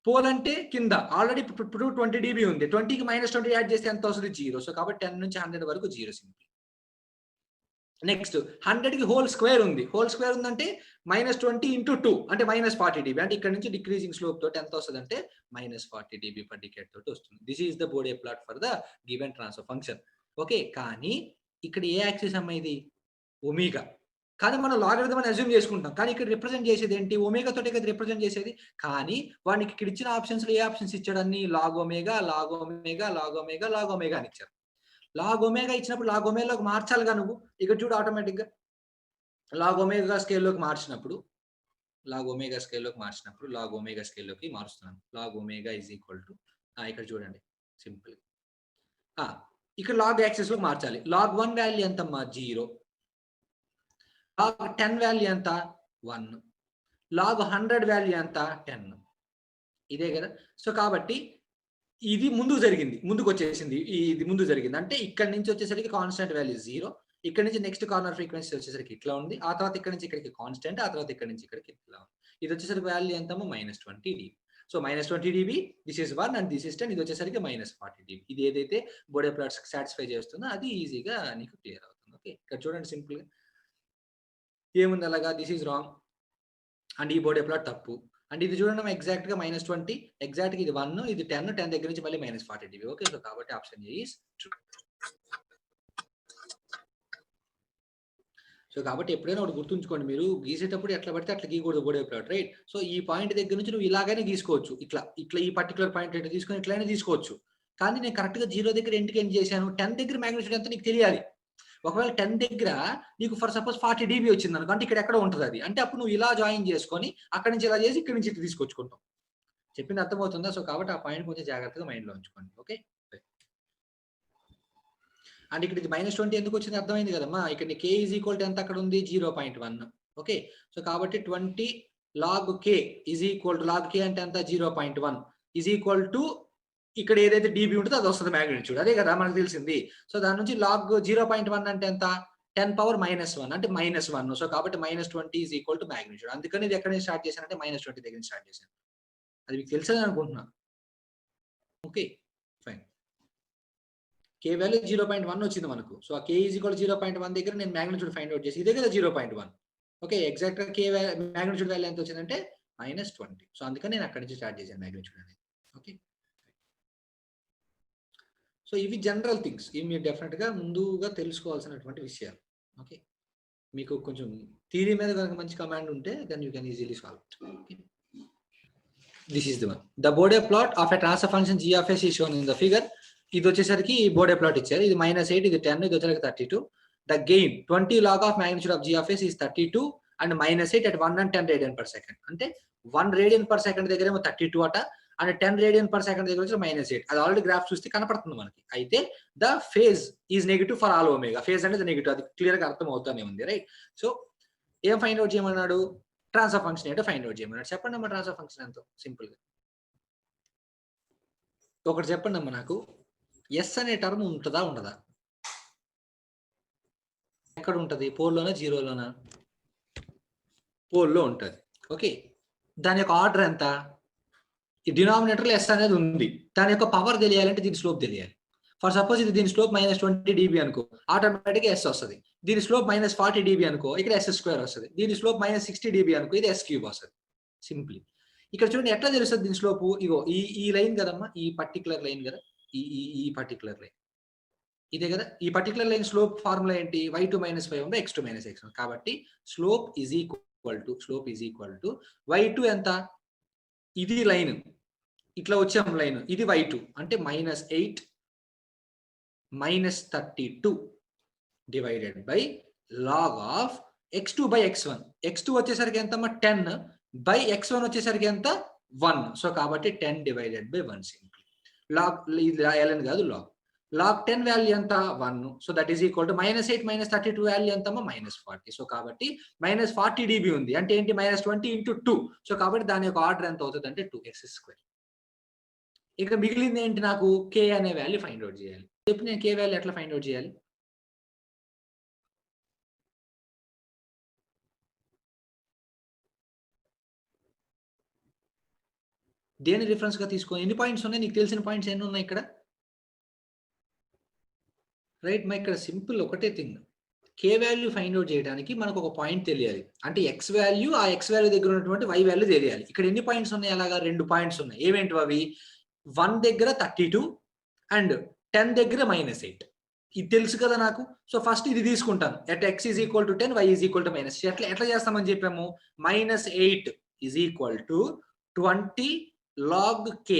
పోల్ అంటే కింద ఆల్రెడీ ఇప్పుడు 20 dB ఉంది. 20కి -20 యాడ్ చేస్తే ఎంత వస్తుంది? 0. సో కాబట్టి 10 నుంచి 100 వరకు 0 సింపుల్. నెక్స్ట్ 100కి హోల్ స్క్వేర్ ఉంది. హోల్ స్క్వేర్ ఉందంటే -20 ఇంటూ 2 అంటే -40 dB. అంటే ఇక్కడ నుంచి డిక్రీజింగ్ స్లోప్ తోటి ఎంత వస్తుంది అంటే -40 dB per decade తోటి వస్తుంది. This is the Bode plot for the given transfer function. Okay, కానీ ఇక్కడ ఏ యాక్సిస్ అమ్మా? ఇది ఒమేగా. కానీ మనం లాగరిథం అని అజ్యూమ్ చేసుకుంటాం, కానీ ఇక్కడ రిప్రజెంట్ చేసేది ఏంటి? ఒమేగా తోటి కదా రిప్రజెంట్ చేసేది. కానీ వానికి ఇక్కడ ఇచ్చిన ఆప్షన్స్ లో ఏ ఆప్షన్స్ ఇచ్చాడు? అన్ని log omega, log omega, log omega, log omega అని ఇచ్చారు. లాగ్ ఒమేగా ఇచ్చినప్పుడు లాగ్ ఒమేగాలోకి మార్చాలిగా నువ్వు. ఇక్కడ చూడు ఆటోమేటిక్ గా లాగ్ ఒమేగా స్కేల్లోకి మార్చినప్పుడు లాగ్ ఒమేగా స్కేల్లోకి మారుస్తున్నాను. Log omega is equal to ఇక్కడ చూడండి సింపుల్. ఇక్కడ లాగ్ యాక్సిస్ లో మార్చాలి. లాగ్ 1 వాల్యూ ఎంతమ్మా? 0. లాగ్ 10 వాల్యూ ఎంత? 1. లాగ్ 100 వాల్యూ ఎంత? 10. ఇదే కదా. సో కాబట్టి ఇది ముందుకు వచ్చేసింది. ఇది ముందు జరిగింది అంటే ఇక్కడ నుంచి వచ్చేసరికి కాన్స్టెంట్ వాల్యూ 0. ఇక్కడ నుంచి నెక్స్ట్ కార్నర్ ఫ్రీక్వెన్సీ వచ్చేసరికి ఇట్లా ఉంది. ఆ తర్వాత ఇక్కడ నుంచి ఇక్కడికి కాన్స్టెంట్, ఆ తర్వాత ఇక్కడ నుంచి ఇక్కడికి ఇట్లా ఉంది. ఇది వచ్చేసరికి వాల్యూ ఎంతమో -20 dB. So -20 dB, this is 1 and this is 10. ఇది వచ్చేసరికి -40 dB. ఇది ఏదైతే బోడే ప్లాట్స్ సాటిస్ఫై చేస్తుందో అది ఈజీగా నీకు క్లియర్ అవుతుంది. ఓకే, ఇక్కడ చూడండి సింపుల్ గా ఏముంది అలాగా. దిస్ ఈజ్ రాంగ్ అండ్ ఈ బోడే ప్లాట్ తప్పు. అండ్ ఇది చూడండి ఎగ్జాక్ట్ గా -20, ఎగ్జాక్ట్ గా ఇది 1, ఇది 10 దగ్గర నుంచి మళ్ళీ -40 dB. ఓకే, సో కాబట్టి option A is true. So కాబట్టి ఎప్పుడైనా ఒకటి గుర్తుంచుకోండి, మీరు గీసేటప్పుడు ఎట్లా పడితే అట్లా గీయకూడదు బోడే ప్లాట్, రైట్? సో ఈ పాయింట్ దగ్గర నుంచి నువ్వు ఇలాగైనా గీసుకోవచ్చు, ఇట్లా ఈ పర్టికులర్ పాయింట్ ఎట్లా తీసుకొని ఇట్లయినా తీసుకోవచ్చు. కానీ నేను కరెక్ట్ గా 0 దగ్గర ఎందుకు ఎండ్ చేశాను? 10 దగ్గర మ్యాగ్నిట్యూడ్ ఎంత నీకు తెలియాలి. ఒకవేళ 10 దగ్గర నీకు ఫర్ సపోజ్ 40 dB వచ్చింది అనుకో, అంటే ఇక్కడ ఎక్కడ ఉంటుంది అది అంటే అప్పుడు నువ్వు ఇలా జాయిన్ చేసుకొని అక్కడి నుంచి ఇలా చేసి ఇక్కడ నుంచి ఇటు తీసుకొచ్చుకుంటాం. చెప్పింది అర్థమవుతుందా? సో కాబట్టి ఆ పాయింట్ కొంచెం జాగ్రత్తగా మైండ్ లో ఉంచుకోండి. ఓకే, అండ్ ఇక్కడ ఇది -20 ఎందుకు వచ్చింది అర్థమైంది కదమ్మా. ఇక్కడ k ఈజ్ ఈక్వల్ టు ఎంత అక్కడ ఉంది? 0.1. ఓకే, సో కాబట్టి 20 log k is equal to log k అంటే ఎంత? 0.1 ఈజ్ ఈక్వల్ టు ఇక్కడ ఏదైతే dB ఉంటుందో అది వస్తుంది మ్యాగ్నిట్యూడ్. అదే కదా మనకు తెలిసింది. సో దాని నుంచి log 0.1 అంటే ఎంత? 10⁻⁻1 అంటే -1. సో కాబట్టి -20 ఈజ్ ఈక్వల్ టు మ్యాగ్నిట్యూడ్. అందుకని ఇది ఎక్కడ నుంచి స్టార్ట్ చేశానంటే -20 దగ్గర స్టార్ట్ చేశాను. అది మీకు తెలుసని అనుకుంటున్నా. Okay fine. k వాల్యూ 0.1 వచ్చింది మనకు. సో ఆ k ఈజ్ ఈక్వల్ 0.1 దగ్గర నేను మ్యాగ్నిట్యూడ్ ఫైండ్ అవుట్ చేసి ఇదే కదా 0.1. ఓకే, ఎగ్జాక్ట్ గా k మ్యాగ్నిట్యూడ్ వాల్యూ ఎంత వచ్చిందంటే -20. సో అందుకని నేను అక్కడి నుంచి స్టార్ట్ చేశాను మ్యాగ్నిట్యూడ్ అనేది. ఓకే, సో ఇవి జనరల్ థింగ్స్, ఇవి మీరు డెఫినెట్ గా ముందుగా తెలుసుకోవాల్సినటువంటి విషయాలు. ఓకే, మీకు కొంచెం థియరీ మీద కనుక మంచి కమాండ్ ఉంటే then you can easily solve it. Okay, this is the one. The Bode plot of a transfer function g of s is shown in the figure. ఇది వచ్చేసరికి బోడే ప్లాట్ ఇచ్చారు. ఇది -8, ఇది 10, ఇది వచ్చేసరికి 32. The gain 20 log of magnitude of g of s is 32 and -8 at 1 and 10 radian per second. అంటే 1 radian per second దగ్గర ఏమో 32 అట, అండ్ 10 radian per second దగ్గర వచ్చి -8. అది ఆల్రెడీ గ్రాఫ్ చూస్తే కనపడుతుంది మనకి. అయితే the phase is negative for all omega. Phase అనేది నెగిటివ్, అది క్లియర్ గా అర్థం అవుతానే ఉంది, రైట్? సో ఏం ఫైండ్ అవుట్ చేయమన్నాడు? ట్రాన్స్ఫర్ ఫంక్షన్ ఏంటో ఫైండ్ అవుట్ చేయమన్నాడు. చెప్పండి అమ్మా, ట్రాన్స్ఫర్ ఫంక్షన్ ఎంతో సింపుల్ గా ఒకటి చెప్పండి అమ్మా నాకు. ఎస్ అనే టర్మ్ ఉంటుందా ఉండదా? ఎక్కడ ఉంటుంది? పోల్లోనా జీరోలోనా? పోల్లో ఉంటుంది. ఓకే, దాని యొక్క ఆర్డర్ ఎంత? ఈ డినామినేటర్లో ఎస్ అనేది ఉంది. దాని యొక్క పవర్ తెలియాలంటే దీని స్లోప్ తెలియాలి. ఫర్ సపోజ్ ఇది దీని స్లోప్ -20 dB అనుకో, ఆటోమేటిక్గా ఎస్ వస్తుంది. దీని స్లోప్ -40 dB అనుకో, ఇక్కడ s² వస్తుంది. దీని స్లోప్ -60 dB అనుకో, ఇది s³ వస్తుంది. సింప్లీ ఇక్కడ చూడండి ఎట్లా తెలుస్తుంది దీని స్లోపు. ఇగో ఈ లైన్ కదమ్మా, ఈ పర్టికులర్ లైన్ కదా, ఈ పర్టికులర్ లైన్ ఇదే కదా. ఈ పర్టికులర్ లైన్ స్లోప్ ఫార్ములా ఏంటి? y2 - y1 x2 - x1. కాబట్టి slope is equal to y2 ఎంత, ఇది లైన్ ఇట్లా వచ్చాం లైన్, ఇది y2 అంటే -8 - 32 divided by log of x2 by x1. x2 వచ్చేసరికి ఎంత 10 బై x1 వచ్చేసరికి ఎంత 1. సో కాబట్టి 10 డివైడెడ్ బై 1 సింప్లీ. లాగ్ ఇది ln కాదు లాగ్. log 10 వాల్యూ ఎంత 1. So that is equal to -8 - 32 value ఎంత -40. సో కాబట్టి -40 dB ఉంది అంటే ఏంటి, -20 × 2. సో కాబట్టి దాని యొక్క ఆర్డర్ ఎంత అవుతుంది అంటే 2x². ఇక మిగిలింది ఏంటి, నాకు k అనే వాల్యూ ఫైండ్ అవుట్ చేయాలి. చెప్పి నేను k వాల్యూ ఎట్లా ఫైండ్ అవుట్ చేయాలి? దేని రిఫరెన్స్ గా తీసుకో. ఎన్ని పాయింట్స్ ఉన్నాయి, నీకు తెలిసిన పాయింట్స్ ఎన్ని ఉన్నాయి ఇక్కడ? రైట్ మా ఇక్కడ సింపుల్ ఒకటే thing, k value find out చేయడానికి మనకు ఒక పాయింట్ తెలియాలి. అంటే x వాల్యూ, ఆ x వాల్యూ దగ్గర ఉన్నటువంటి y వాల్యూ తెలియాలి. ఇక్కడ ఎన్ని పాయింట్స్ ఉన్నాయి? అలాగా 2 పాయింట్స్ ఉన్నాయి. ఏమేంటి అవి? 1 దగ్గర 32 అండ్ 10 దగ్గర -8. ఇది తెలుసు కదా నాకు. సో ఫస్ట్ ఇది తీసుకుంటాను. At x is equal to 10, y is equal to -6. ఎట్లా చేస్తామని చెప్పాము? -8 is equal to 20 log k.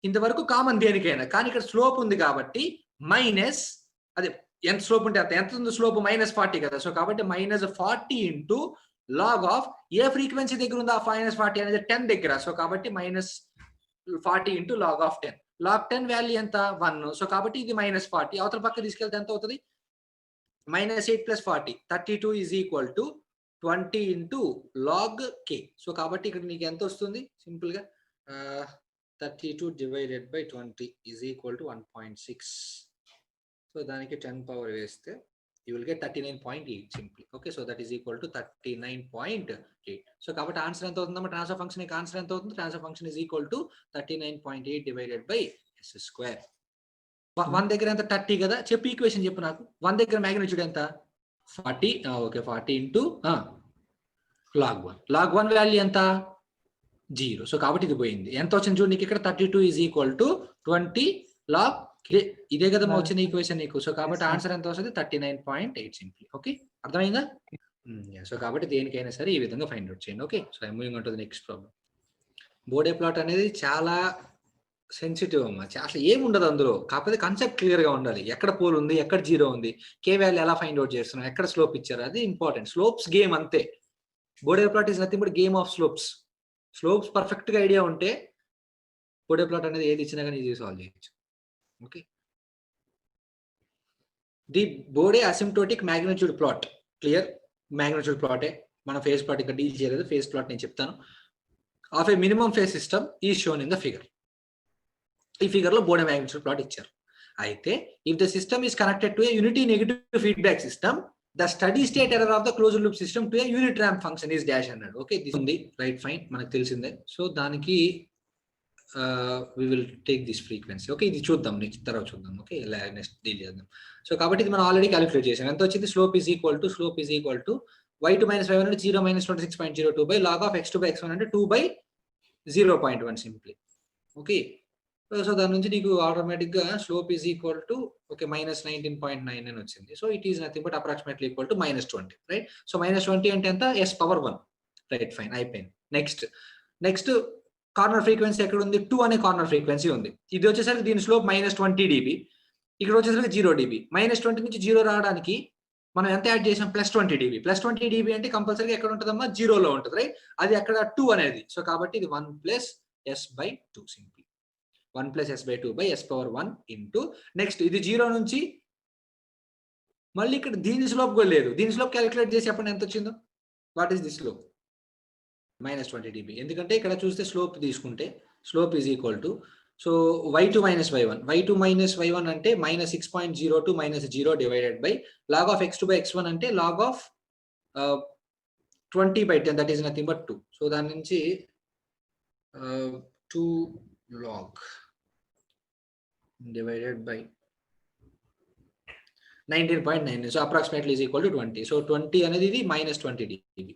ఇంతవరకు కామన్ దేనికైనా, కానీ ఇక్కడ స్లోప్ ఉంది కాబట్టి మైనస్, అదే ఎంత స్లోప్ ఉంటే ఎంత ఉంది స్లోప్, -40 కదా. సో కాబట్టి -40 ఇంటూ లాగ్ ఆఫ్ ఏ ఫ్రీక్వెన్సీ దగ్గర ఉందో ఆ -40 అనేది 10 దగ్గర. సో కాబట్టి -40 into log of 10. Log 10 value ఎంత 1. సో కాబట్టి ఇది -40. అవతల పక్క తీసుకెళ్తే ఎంత అవుతుంది? -8 + 40 32 is equal to 20 into log k. So కాబట్టి ఇక్కడ నీకు ఎంత వస్తుంది? సింపుల్ గా 32 divided by 20 is equal to 1.6. So దానికి 10 పవర్ వేస్తే you will get 39.8 simply. Okay, so that is equal to 39.8. So కాబట్టి ఆన్సర్ ఎంత అవుతుందమ్మా? ట్రాన్స్ఫర్ ఫంక్షన్ యొక్క ఆన్సర్ ఎంత అవుతుంది? Transfer function is equal to 39.8 divided by s². 1 దగ్గర ఎంత 30 కదా. చెప్పు ఈక్వేషన్ చెప్పు నాకు. 1 దగ్గర మ్యాగ్నిట్యూడ్ ఎంత? 40. Okay, 40 into log 1. log 1 value ఎంత? 0. సో కాబట్టి ఇది పోయింది. ఎంత వచ్చింది చూడు నీకు ఇక్కడ? 32 ఈజ్ ఈక్వల్ టు 20 log. ఇదే కదా వచ్చిన ఈక్వేషన్ నీకు. సో కాబట్టి ఆన్సర్ ఎంత వస్తుంది? 39.8 సింప్లీ. ఓకే, అర్థమైందా? సో కాబట్టి దేనికైనా సరే ఈ విధంగా ఫైండ్ అవుట్ చేయండి. Okay, so moving on to the next problem. Bode plot అనేది చాలా సెన్సిటివ్ అమ్మా. అసలు ఏముండదు అందులో, కాకపోతే కాన్సెప్ట్ క్లియర్ గా ఉండాలి. ఎక్కడ పోల్ ఉంది, ఎక్కడ జీరో ఉంది, కే వాల్యూ ఎలా ఫైండ్ అవుట్ చేస్తున్నాం, ఎక్కడ స్లోప్ ఇచ్చారు, అది ఇంపార్టెంట్. స్లోప్స్ గేమ్ అంతే. Bode plot is nothing but game of slopes. Slopes perfect గా ఐడియా ఉంటే బోడే ప్లాట్ అనేది ఏది ఇచ్చినా కానీ ఈజీ సాల్వ్ చేయొచ్చు. Okay, the Bode asymptotic magnitude plot. Clear, magnitude ప్లాటే. మన ఫేజ్ ప్లాట్ ఇక్కడ డీల్ చేయలేదు. ఫేజ్ ప్లాట్ నేను చెప్తాను. Of a minimum phase system ఈ షోన్ ఇన్ ద ఫిగర్. ఈ ఫిగర్ లో బోడే మ్యాగ్నిట్యూడ్ ప్లాట్ ఇచ్చారు. అయితే if the system is connected to A unity negative feedback system, the steady state error of the closed loop system to A unit ramp function is dash అన్నాడు. Okay, this ఉంది. Right, fine, మనకు తెలిసిందే. So దానికి we will take this frequency. Okay, ఇది చూద్దాం, next తర్వాత చూద్దాం. Okay, next deal చేద్దాం. సో కాబట్టి ఇది మనం ఆల్రెడీ క్యాలిక్యులేట్ చేసాం. ఎంత వచ్చింది? Slope is equal to y2 - y1 అంటే 0 - 26.02 by log of x2 / x1 అంటే 2/0.1 సింప్లీ. ఓకే, సో దాని నుంచి నీకు ఆటోమేటిక్ గా slope is equal to okay -19.9 అని వచ్చింది. So it is nothing but approximately equal to -20. Right, so -20 అంటే ఎంత? s⁻1. రైట్, ఫైన్, అయిపోయింది. నెక్స్ట్ కార్నర్ ఫ్రీక్వెన్సీ ఎక్కడ ఉంది? 2 అనే కార్నర్ ఫ్రీక్వెన్సీ ఉంది. ఇది వచ్చేసరికి దీని స్లోప్ -20 dB, ఇక్కడ వచ్చేసరికి 0 dB. -20 నుంచి 0 రావడానికి మనం ఎంత యాడ్ చేసాం? +20 dB. +20 dB అంటే కంపల్సరీగా ఎక్కడ ఉంటుందమ్మా? 0లో ఉంటుంది. రైట్, అది అక్కడ 2 అనేది. సో కాబట్టి ఇది 1 + s/2 simply. 1 + s/2 by s⁻1 into next ఇది 0 నుంచి మళ్ళీ ఇక్కడ దీని స్లోప్ కూడా లేదు. దీని స్లోప్ క్యాలిక్యులేట్ చేసి చెప్పండి ఎంత వచ్చిందో. What is the slope? -20 dB. ఎందుకంటే ఇక్కడ చూస్తే స్లోప్ తీసుకుంటే slope is equal to so y2 - y1. y2 - y1 అంటే -6.02 - 0 divided by log of x2 / x1 అంటే log of 20/10 that is nothing but 2. So దాని నుంచి 2 log divided by 19.9. So approximately is equal to 20. So 20 అనేది ఇది -20 dB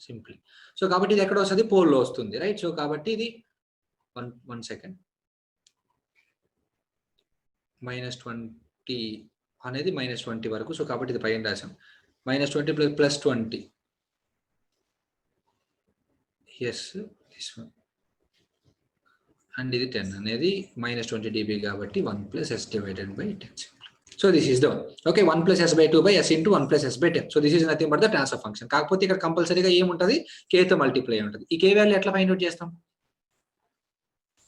simply. So కాబట్టి ఇది ఎక్కడ వస్తుంది, పోల్లో వస్తుంది, రైట్. సో కాబట్టి ఇది వన్ సెకండ్, -20 అనేది -20 వరకు. సో కాబట్టి ఇది పైన రాసాం, -20 +20. Yes, this one. అండ్ ఇది 10 అనేది -20 dB కాబట్టి 1 + s divided by 10. So this is the one. Okay, 1 + s/2 by s into 1 + s/10. So this is nothing but the transfer function. కాకపోతే ఇక్కడ కంపల్సరీగా ఏముంటది, k తో మల్టిప్లై ఉంటుంది. ఈ k వాల్యూ ఎట్లా ఫైండ్ అవుట్ చేస్తాం,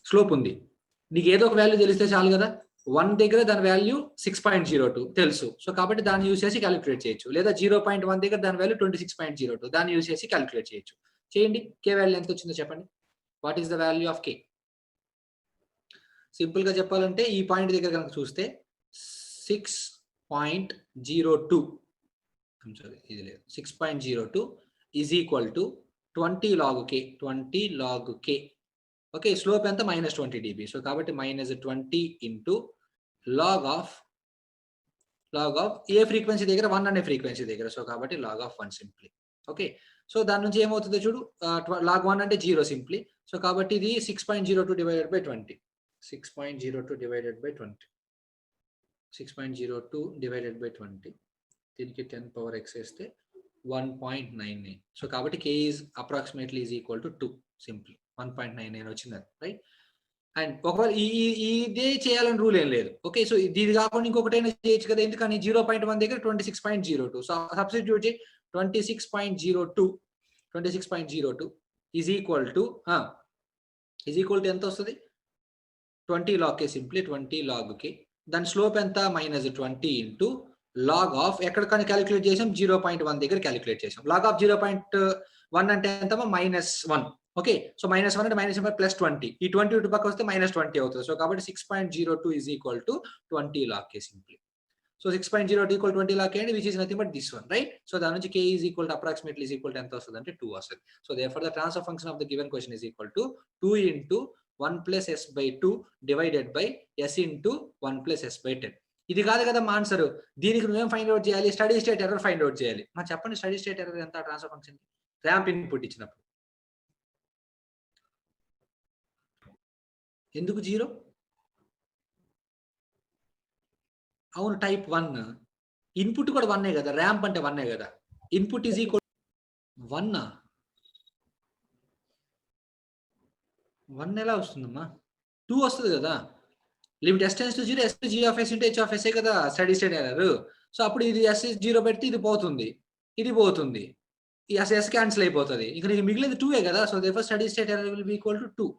స్లోప్ ఉంది, నీకు ఏదో ఒక వాల్యూ తెలిస్తే చాలు కదా. 1 దగ్గర దాని వాల్యూ 6.02 తెలుసు, సో కాబట్టి దాన్ని యూజ్ చేసి క్యాలిక్యులేట్ చేయొచ్చు. లేదా 0.1 దగ్గర దాని వాల్యూ 26.02, దాన్ని యూజ్ చేసి క్యాలిక్యులేట్ చేయొచ్చు. చేయండి, k వాల్యూ ఎంత వచ్చిందో చెప్పండి. What is the value of k? Simple గా చెప్పాలంటే ఈ పాయింట్ దగ్గర కనుక చూస్తే 6.02, ఇది లేదు, 6.02 is equal to 20 log k, 20 log k. Okay, slope ఎంత, -20 dB. సో కాబట్టి -20 ఇంటూ లాగ్ ఆఫ్ ఏ ఫ్రీక్వెన్సీ దగ్గర, 1 అనే ఫ్రీక్వెన్సీ దగ్గర. సో కాబట్టి log of 1 simply. Okay, so దాని నుంచి ఏమవుతుందో చూడు, లాగ్ 1 అంటే 0 సింప్లీ. సో కాబట్టి ఇది 6.02 divided by 20, 6.02 divided by 20, 6.02 divided by 20, దీనికి 10 పవర్ x వేస్తే 1.99. సో కాబట్టి k is approximately is equal to 2 simply. 1.99 వచ్చింది అది, రైట్. అండ్ ఒకవేళ ఇదే చేయాలని రూల్ ఏం లేదు. ఓకే, సో ఇది కాకుండా ఇంకొకటైనా చేయొచ్చు కదా, ఎందుకని 0.1 దగ్గర 26.02. సో సబ్స్టిట్యూట్ చేయి, 26.02 ఈజ్ ఈక్వల్ టు ఎంత వస్తుంది, 20 log k simply, 20 log k. దాని స్లోప్ ఎంత, -20 ఇంటూ లాగ్ ఆఫ్ ఎక్కడ కానీ క్యాలిక్యులేట్ చేసాం, 0.1 దగ్గర క్యాలిక్యులేట్ చేసాం. లాగ్ ఆఫ్ 0.1 అంటే ఎంత, -1. ఓకే, సో -1 అంటే -1 +20, ఈ 20 ఇటు పక్క వస్తే -20 అవుతుంది. సో కాబట్టి 6.02 is equal to 20 log k simply. So 6.02 equal 20 log k అండి, which is nothing but this one, right. So దాని నుంచి k is equal to approximately is equal to ఎంత వస్తుంది అంటే 2 వస్తుంది. So therefore the transfer function of the given question is equal to 2 into 1 + s/2 divided by s into 1 + s/10. ఇది కాదు కదా మా ఆన్సర్, దీనికి నువ్వేం ఫైండ్ అవుట్ చేయాలి, steady state error find out చేయాలి. మరి చెప్పండి, స్టడీ స్టేట్ ఎర్రర్ ఎంత ట్రాన్స్ఫర్ ఫంక్షన్, ర్యాంప్ ఇన్పుట్ ఇచ్చినప్పుడు ఎందుకు 0? అవును, టైప్ 1 ఇన్పుట్ కూడా 1 కదా, ర్యాంప్ అంటే 1 కదా. ఇన్పుట్ ఈజ్ ఈక్వల్ 1 ఎలా వస్తుందమ్మా, 2 వస్తుంది కదా. Limit s → 0 s g of s into h of s కదా స్టడీ స్టేట్ ఎర్రర్. సో అప్పుడు ఇది s 0 పెడితే ఇది పోతుంది, ఇది పోతుంది, ఈ s క్యాన్సిల్ అయిపోతుంది, ఇక నీకు మిగిలింది 2 కదా. So therefore steady state error will be equal to 2.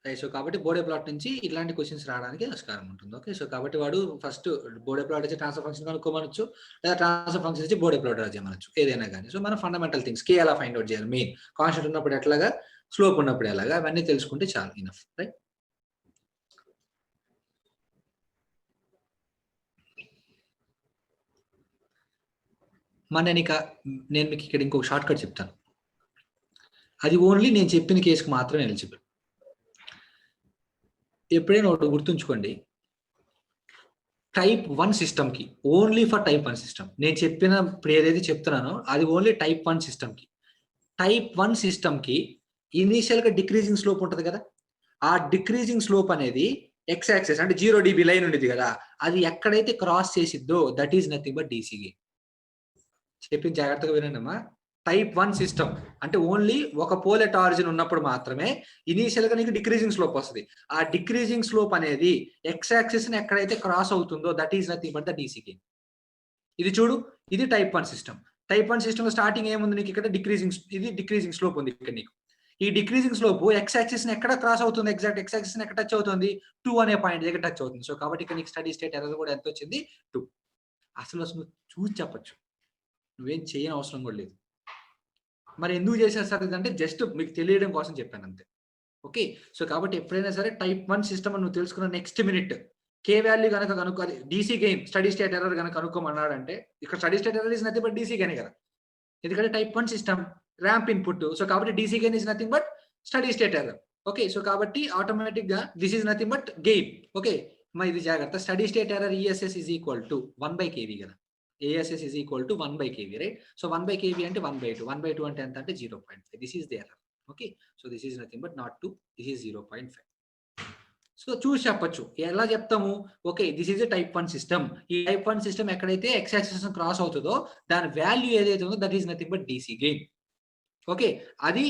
Right. So కాబట్టి బోడే ప్లాట్ నుంచి ఇలాంటి క్వశ్చన్స్ రావడానికి ఆస్కారం ఉంటుంది. ఓకే, సో కాబట్టి వాడు ఫస్ట్ బోడే ప్లాట్ వచ్చి ట్రాన్స్ఫర్ ఫంక్షన్ కనుక్కోమనొచ్చు, లేదా ట్రాన్స్ఫర్ ఫంక్షన్ వచ్చి బోడే ప్లాట్ రాజేయమనొచ్చు, ఏదైనా కానీ. సో మనం ఫండమెంటల్ థింగ్స్ కే ఎలా ఫైండ్ అవుట్ చేయాలి, మెయిన్ కాన్స్టెంట్ ఉన్నప్పుడు ఎట్లాగా, స్లోప్ ఉన్నప్పుడు ఎలాగా, అవన్నీ తెలుసుకుంటే చాలు, ఇనఫ్, రైట్. నేను మీకు ఇక్కడ ఇంకొక షార్ట్ కట్ చెప్తాను, అది ఓన్లీ నేను చెప్పిన కేసుకు మాత్రమే ఎలిజిబుల్. ఎప్పుడైనా ఒకటి గుర్తుంచుకోండి, టైప్ 1 సిస్టమ్కి, ఓన్లీ ఫర్ టైప్ 1 సిస్టమ్ నేను చెప్పిన ఇప్పుడు ఏదైతే చెప్తున్నానో అది ఓన్లీ టైప్ 1 సిస్టమ్కి. టైప్ 1 సిస్టమ్కి ఇనీషియల్గా డిక్రీజింగ్ స్లోప్ ఉంటుంది కదా, ఆ డిక్రీజింగ్ స్లోప్ అనేది x యాక్సిస్ అంటే 0 dB లైన్ ఉండేది కదా, అది ఎక్కడైతే క్రాస్ చేసిద్దో that is nothing but DC gain. చెప్పింది జాగ్రత్తగా వినండి అమ్మా. టైప్ 1 సిస్టమ్ అంటే ఓన్లీ ఒక పోల్ ఎట్ ఆరిజిన్ ఉన్నప్పుడు మాత్రమే ఇనీషియల్ గా నీకు డిక్రీజింగ్ స్లోప్ వస్తుంది. ఆ డిక్రీజింగ్ స్లోప్ అనేది x యాక్సిస్ ని ఎక్కడైతే క్రాస్ అవుతుందో that is nothing but the DC gain. ఇది చూడు, ఇది టైప్ 1 సిస్టమ్. టైప్ 1 సిస్టమ్ లో స్టార్టింగ్ ఏముంది నీకు, ఇక్కడ డిక్రీజింగ్ స్లోప్ ఉంది ఇక్కడ నీకు. ఈ డిక్రీజింగ్ స్లోప్ x యాక్సిస్ ని ఎక్కడ క్రాస్ అవుతుంది, ఎగ్జాక్ట్ x యాక్సిస్ ని ఎక్కడ టచ్ అవుతుంది, 2 అనే పాయింట్ దగ్గర టచ్ అవుతుంది. సో కాబట్టి ఇక్కడ నీకు స్టడీ స్టేట్ ఎర్రర్ కూడా ఎంత వచ్చింది, 2. అసలు చూసి చెప్పచ్చు, నువ్వేం చేయని అవసరం కూడా లేదు. మరి ఎందుకు చేసేస్తారు అంటే జస్ట్ మీకు తెలియడం కోసం చెప్పాను అంతే. ఓకే, సో కాబట్టి ఎప్పుడైనా సరే టైప్ 1 సిస్టమ్ నువ్వు తెలుసుకున్న నెక్స్ట్ మినిట్ కే వాల్యూ కనుక కనుక్కోవాలి, DC gain steady state error కనుక కనుక్కోమన్నాడంటే ఇక్కడ steady state error is nothing but DC gain కదా, ఎందుకంటే type 1 system ramp input. So కాబట్టి DC gain is nothing but steady state error. Okay, so కాబట్టి automatic గా this is nothing but gain. Okay, మా ఇది జాగ్రత్త. Steady state error ESS is equal to 1/kV కదా, ASS is equal to 1/kV, right? So 1/kV అంటే 1/2, 1/2 అంటే ఎంత అంటే 0.5. This is the error. Okay, so this is nothing but not 2, this is 0.5. So చూసి చెప్పొచ్చు. ఎలా చెప్తాము? Okay, this is a type 1 system. ఈ టైప్ 1 సిస్టమ్ ఎక్కడైతే ఎక్స్ యాక్సిస్ క్రాస్ అవుతుందో దాని వాల్యూ ఏదైతే ఉందో that is nothing but DC gain. Okay, అది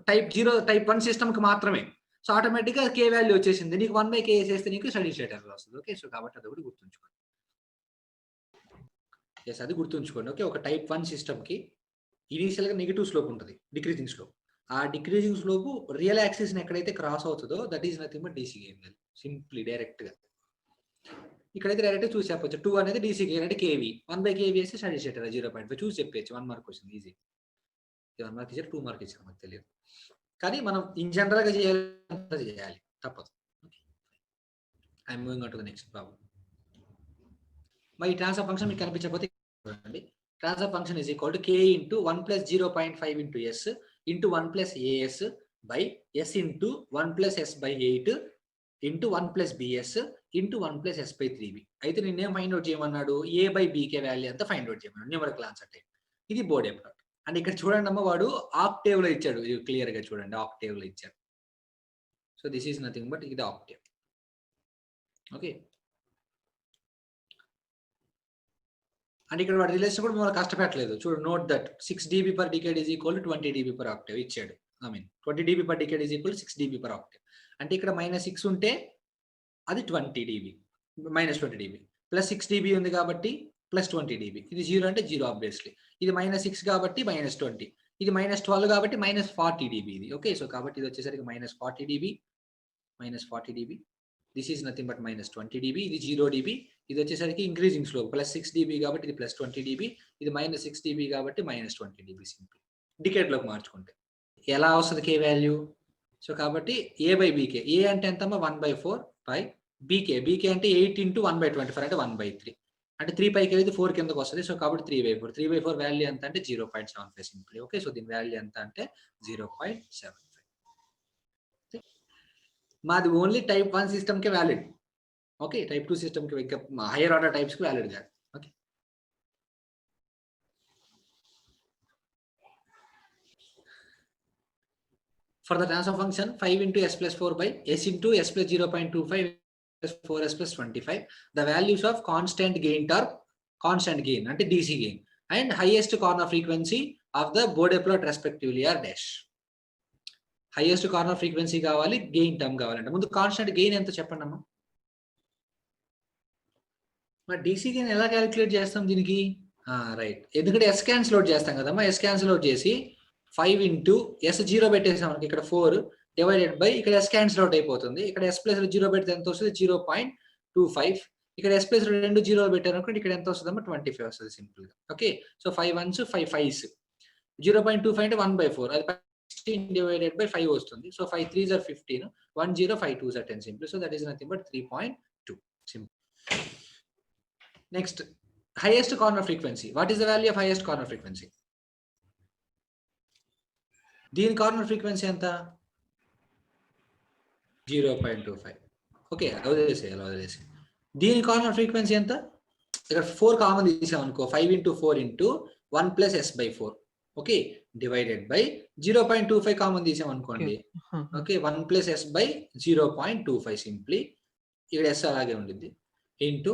టైప్ 1 సిస్టమ్ కి మాత్రమే. సో ఆటోమేటిక్ గా కే వాల్యూ వచ్చేసింది. నీకు 1/k చేస్తే నీకు స్టడీ స్టేట్ ఎర్రర్ వస్తుంది. ఓకే, సో కాబట్టి అది ఒకటి గుర్తుంచుకోండి. ఎస్, అది గుర్తుంచుకోండి. ఓకే, ఒక టైప్ 1 సిస్టమ్ కి ఇనీషియల్ గా నెగిటివ్ స్లోప్ ఉంటుంది, డిక్రీజింగ్ స్లోప్. ఆ డిక్రీజింగ్ స్లోప్ రియల్ యాక్సిస్ ఎక్కడైతే క్రాస్ అవుతుందో that is nothing but DC gain. Simply direct గా ఇక్కడైతే డైరెక్ట్ చూసి చెప్పొచ్చు. 2 అనేది డీసీ గెయిన్ అంటే కేవీ, 1/kV వేస్తే స్టడీ స్టేట్ ఎర్రర్ 0.5 చూసి చెప్పచ్చు. 1 మార్క్ క్వశ్చన్ ఈజీ. 1 మార్క్ ఇచ్చారు, 2 మార్క్ ఇచ్చారు, మాకు తెలియదు. కానీ మనం ఇన్ జనరల్ గా చేయాలి, తప్పదు. I'm moving on to the next problem. మరి ట్రాన్స్ఫర్ ఫంక్షన్ మీకు కనిపించకపోతే transfer function is equal to k into 1 plus 0.5 into s into 1 plus a s by s into 1 plus s by 8 into 1 plus b s into 1 plus s by 3b. అయితే నేనేం ఫైండ్ out చేయమన్నాడు? A by b k value అంతా find out చేయమన్నాడు, numerical answer type. ఇది Bode plot. And ఇక్కడ చూడండి అమ్మ, వాడు ఆక్టేవ్ లో ఇచ్చాడు. క్లియర్ గా చూడండి, ఆక్టేవ్ లో ఇచ్చాడు. So this is nothing but ఇది ఆక్టేవ్. ఓకే, అంటే ఇక్కడ వాడి రిలేషన్ కూడా మనం కష్టపెట్టలేదు. చూడు, note that 6 dB per decade is equal to 20 dB per octave ఇచ్చాడు. I mean 20 dB per decade is equal to 6 dB per octave. అంటే ఇక్కడ -6 ఉంటే అది 20 dB, -20 dB ప్లస్ 6 dB ఉంది కాబట్టి ప్లస్ 20 dB. ఇది 0 అంటే 0 ఆబ్వియస్లీ. ఇది -6 కాబట్టి -20, ఇది -12 కాబట్టి -40 dB ఇది. ఓకే, సో కాబట్టి ఇది వచ్చేసరికి -40 dB, -40 dB. This is nothing but -20 dB. ఇది 0 dB. ఇది వచ్చేసరికి ఇంక్రీజింగ్ స్లోప్ ప్లస్ 6 dB కాబట్టి ఇది ప్లస్ 20 dB. ఇది -6 dB కాబట్టి -20 dB. సింపుల్ డికేడ్ లోకి మార్చుకుంటే ఎలా వస్తుంది కే వాల్యూ? సో కాబట్టి ఏ బై బీకే, ఏ అంటే ఎంతమ్మా 1/4 బై బీకే, బీకే అంటే 8 ఇంటూ 1/24 అంటే 1/3 అంటే 3 పైకి అయితే 4 కిందకి వస్తుంది. సో కాబట్టి 3/4, 3/4 వాల్యూ ఎంత అంటే 0.75 సింపుల్. ఓకే, సో దీని వాల్యూ ఎంత అంటే 0.75. మాది ఓన్లీ టైప్ 1 సిస్టమ్ కే వ్యాలిడ్. ఓకే, టైప్ 2 సిస్టమ్ కి ఇంకా హైయర్ ఆర్డర్ టైప్స్ కి వ్యాలిడ్ కాదు. Okay, for the transfer function 5 into s plus 4 by s into s plus 0.25 plus 4s plus 25, the values of constant gain term, constant gain అంటే DC gain and highest corner frequency of the Bode plot respectively are dash. Highest corner frequency కావాలి, gain term కావాలంటే ముందు constant gain ఎంత చెప్పండి అమ్మా. మరి DC gain ఎలా calculate చేస్తాం దీనికి? రైట్, ఎందుకంటే ఎస్ క్యాన్సిల్ అవుట్ చేస్తాం కదమ్మా. ఎస్ క్యాన్సిల్ అవుట్ చేసి 5 ఇంటూ ఎస్ 0 పెట్టేసాం మనకి ఇక్కడ 4 డివైడెడ్ బై ఇక్కడ ఎస్ క్యాన్సిల్ అవుట్ అయిపోతుంది. ఇక్కడ ఎస్ ప్లస్ 0 పెడితే ఎంత వస్తుంది? 0.25. ఇక్కడ ఎస్ ప్లస్ 2 0 పెట్టారు అనుకోండి, ఇక్కడ ఎంత వస్తుందమ్మా? 25 వస్తుంది సింపుల్ గా. ఓకే, సో 5 1s 5 5s 0.25 అంటే 1/4, అది 16 divided by 5 వస్తుంది. So 5 3s are 15, 1 0 5 2s are 10 simple. So that is nothing but 3.2 simple. Next, highest corner frequency. What is the value of highest corner frequency? దీని corner frequency ఎంత? 0.25. Okay, వదిలేసి దీని corner frequency ఎంత? ఇక్కడ 4 common తీసాం అనుకో, 5 into 4 into 1 plus s by 4. Okay, divided by 0.25 common తీసాం అనుకోండి. Okay, 1 plus s by 0.25 simply. ఇక్కడ s అలాగే ఉండింది into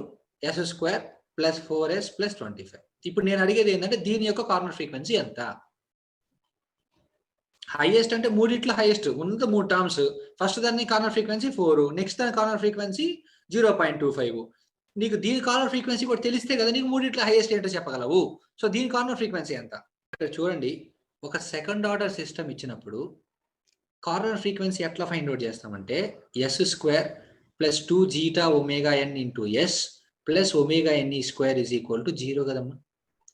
s square plus 4s plus 25. ఇప్పుడు నేను అడిగేది ఏంటంటే దీని యొక్క కార్నర్ ఫ్రీక్వెన్సీ ఎంత? హైయెస్ట్ అంటే మూడిట్లో హైయెస్ట్ ఉన్నది 3 టర్మ్స్. ఫస్ట్ దాన్ని కార్నర్ ఫ్రీక్వెన్సీ 4, నెక్స్ట్ దాని కార్నర్ ఫ్రీక్వెన్సీ 0.25. నీకు దీని కార్నర్ ఫ్రీక్వెన్సీ కూడా తెలిస్తే కదా నీకు మూడిట్లో హైయెస్ట్ ఏంటో చెప్పగలవు. సో దీని కార్నర్ ఫ్రీక్వెన్సీ ఎంత? ఇక్కడ చూడండి, ఒక సెకండ్ ఆర్డర్ సిస్టమ్ ఇచ్చినప్పుడు కార్నర్ ఫ్రీక్వెన్సీ ఎట్లా ఫైండ్ అవుట్ చేస్తామంటే s square plus 2 zeta omega n into s plus omega n square is equal to 0 కదమ్మా.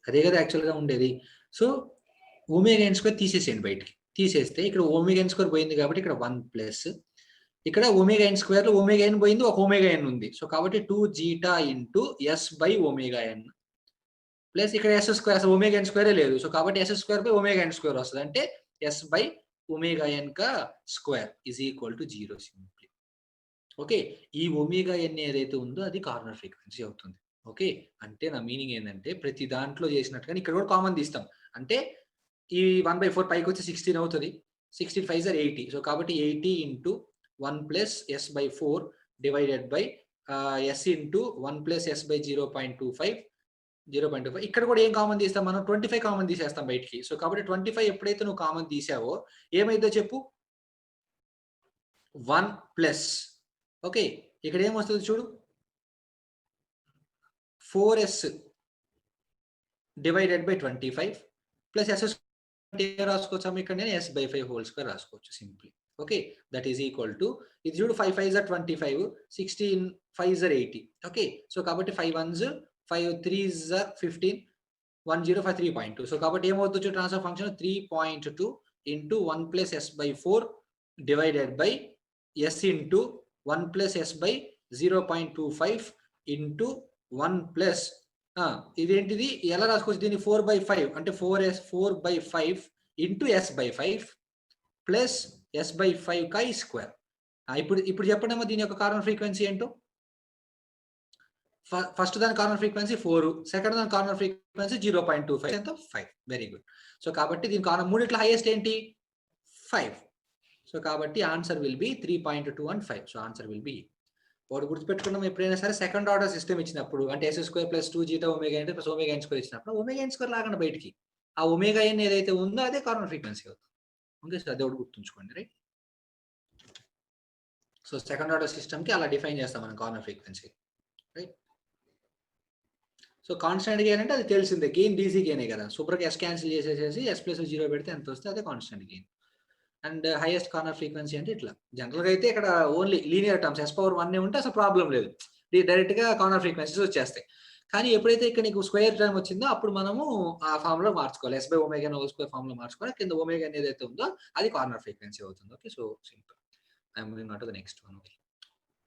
అదే కదా యాక్చువల్గా ఉండేది. సో ఒమేగా ఎన్ స్క్వేర్ తీసేసేయండి, బయటికి తీసేస్తే ఇక్కడ ఒమేగా ఎన్ స్క్వేర్ పోయింది కాబట్టి ఇక్కడ 1 ప్లస్ ఇక్కడ ఒమేగా ఎన్ స్క్వేర్ లో ఒమేగా ఎన్ పోయింది, ఒక ఒమేగా ఎన్ ఉంది. సో కాబట్టి 2 zeta into s by omega n plus ఇక్కడ ఎస్ స్క్వేర్, అసలు ఒమేగా ఎన్ స్క్వేరే లేదు. సో కాబట్టి s square by omega n square వస్తుంది, అంటే ఎస్ బై ఒమేగా ఎన్ కా square is equal to 0 simply. Okay, ఈ ఒమేగా ఎన్ ఏదైతే ఉందో అది కార్నర్ ఫ్రీక్వెన్సీ అవుతుంది. ఓకే, అంటే నా మీనింగ్ ఏంటంటే ప్రతి దాంట్లో చేసినట్టుగా ఇక్కడ కూడా కామన్ తీస్తాం. అంటే ఈ 1/4 పైకి వచ్చి 16 అవుతుంది. 16 5 ఆర్ 80. సో కాబట్టి 80 into 1 plus s by 4 divided by s into 1 plus s by 0.25. ఇక్కడ కూడా ఏం కామన్ తీస్తాం మనం? 25 కామన్ తీసేస్తాం బయటికి. సో కాబట్టి 25 ఎప్పుడైతే నువ్వు కామన్ తీసావో ఏమైందో చెప్పు? 1 ప్లస్, ఓకే, ఇక్కడ ఏమొస్తుంది చూడు, 4s divided by 25 plus S రాసుకోవచ్చు. ఇక్కడ నేను s బై 5 హోల్ స్క్వేర్ రాసుకోవచ్చు simply. Okay, that is equal to, ఇది చూడు 5 5s are 25, 16 5s are 80. Okay, so కాబట్టి 5 1s 5 3s ఆర్ 15, 105 3.2. సో కాబట్టి ఏమవుతుంది transfer function 3.2 into 1 plus s by 4 divided by s into 1 plus s by 0.25 into 1 plus ఇదేంటిది ఎలా రాసుకోవచ్చు దీన్ని? 4/5 అంటే 4/5 into s by 5 plus s by 5 కా square. ఇప్పుడు చెప్పండి అమ్మా దీని యొక్క కార్నర్ ఫ్రీక్వెన్సీ ఏంటో. ఫస్ట్ దాని కార్నర్ ఫ్రీక్వెన్సీ 4, సెకండ్ దాని కార్నర్ ఫ్రీక్వెన్సీ 0.25 ఎంత 5. Very good. సో కాబట్టి దీని కార్నర్ మూడిట్లో హైయెస్ట్ ఏంటి? 5. సో కాబట్టి answer will be 3.2 and 5. So answer will be. వాడు గుర్తుపెట్టుకున్నాం ఎప్పుడైనా సరే సెకండ్ ఆర్డర్ సిస్టమ్ ఇచ్చినప్పుడు అంటే s square plus 2 zeta omega n plus omega n square ఇచ్చినప్పుడు ఒమేగా ఎన్ స్క్వేర్ లాగండి బయటికి. ఆ ఒమేగా ఎన్ ఏదైతే ఉందో అదే కార్నర్ ఫ్రీక్వెన్సీ అవుతుంది. ఓకే, సో అదే ఒకటి గుర్తుంచుకోండి, right. So second order system కి అలా డిఫైన్ చేస్తాం మనం corner frequency, right. So constant gain అంటే అది తెలిసిందే, గెయిన్ డీసీ గెయినే కదా. సూపర్గా ఎస్ క్యాన్సిల్ చేసేసి ఎస్ ప్లస్ 0 పెడితే ఎంత వస్తే అదే constant gain. And highest corner frequency అంటే ఇట్లా జనరల్గా అయితే ఇక్కడ ఓన్లీ లీనియర్ టర్మ్స్ s⁴1 ఉంటే అసలు ప్రాబ్లం లేదు, డైరెక్ట్ గా కార్నర్ ఫ్రీక్వెన్సీస్ వచ్చేస్తాయి. కానీ ఎప్పుడైతే ఇక్కడ నీకు స్క్వేర్ టర్మ్ వచ్చిందో అప్పుడు మనము ఆ ఫామ్ లో మార్చుకోవాలి, s by omega whole square form లో మార్చుకోవాలి. కింద ఒమేగా ఏదైతే ఉందో అది కార్నర్ ఫ్రీక్వెన్సీ అవుతుంది. Okay, so simple. I'm moving on to the next one. Okay,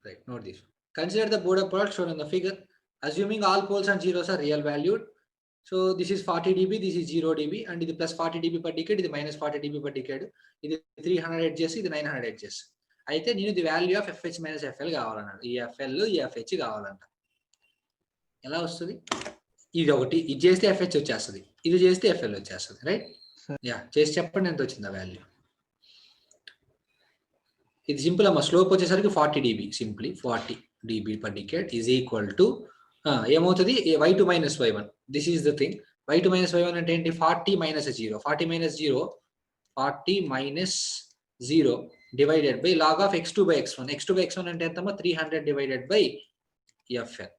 right, note this. Consider the Bode plot shown in the figure. Assuming all poles and zeros are real valued. So this is 40 dB, this is 0 dB, and ఇది plus 40 dB per decade, ఇది minus 40 dB per decade, ఇది 300 edges, ఇది 900 edges. అయితే నేను the value of FH minus FL కావాలన్నాడు. ఈ FL ఈ FH కావాలంట. ఎలా వస్తుంది? ఇది ఒకటి, ఇది చేస్తే FH వచ్చేస్తుంది, ఇది చేస్తే FL వచ్చేస్తుంది, రైట్. యా, చేసి చెప్పండి ఎంత వచ్చింది ఆ వాల్యూ. ఇది సింపుల్ అమ్మా. స్లోప్ వచ్చేసరికి 40 dB, simply 40 dB per decade is equal to ఏమవుతుంది? y2 minus y1. This is the thing. y2 minus y1 అంటే ఏంటి? 40 minus 0, 40 minus 0, 40 minus 0 divided by log of x2 by x1. x2 by x1 అంటే ఎంతమ్మా? 300 divided by FL.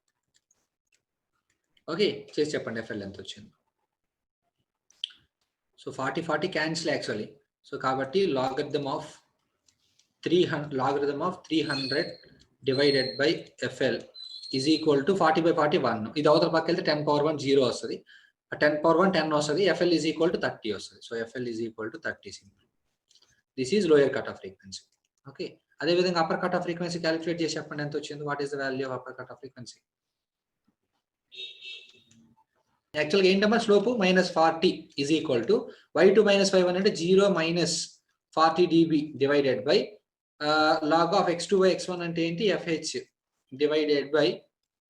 Okay, చేసి చెప్పండి FL ఎంత వచ్చింది. So 40 cancel actually. So కాబట్టి logarithm of 300 divided by FL is equal to 40 by 40 1. ఇది అవతల పక్క వెళ్తే 10 పవర్ 1 0 వస్తుంది, 10 పవర్ 1 10 వస్తుంది. FL ఈజ్ ఈక్వల్ టు 30 వస్తుంది. So FL is equal to 30 simple. This is lower cut off frequency. Okay, అదే విధంగా upper cut off frequency calculate చేసి చెప్పండి ఎంత వచ్చింది. What is the value of upper cut off frequency? యాక్చువల్గా ఏంటమ్మా? Slope minus 40 is equal to y2 minus y1 అంటే 0 minus 40 dB divided by log of x2 by x1 అంటే ఏంటి? FH divided by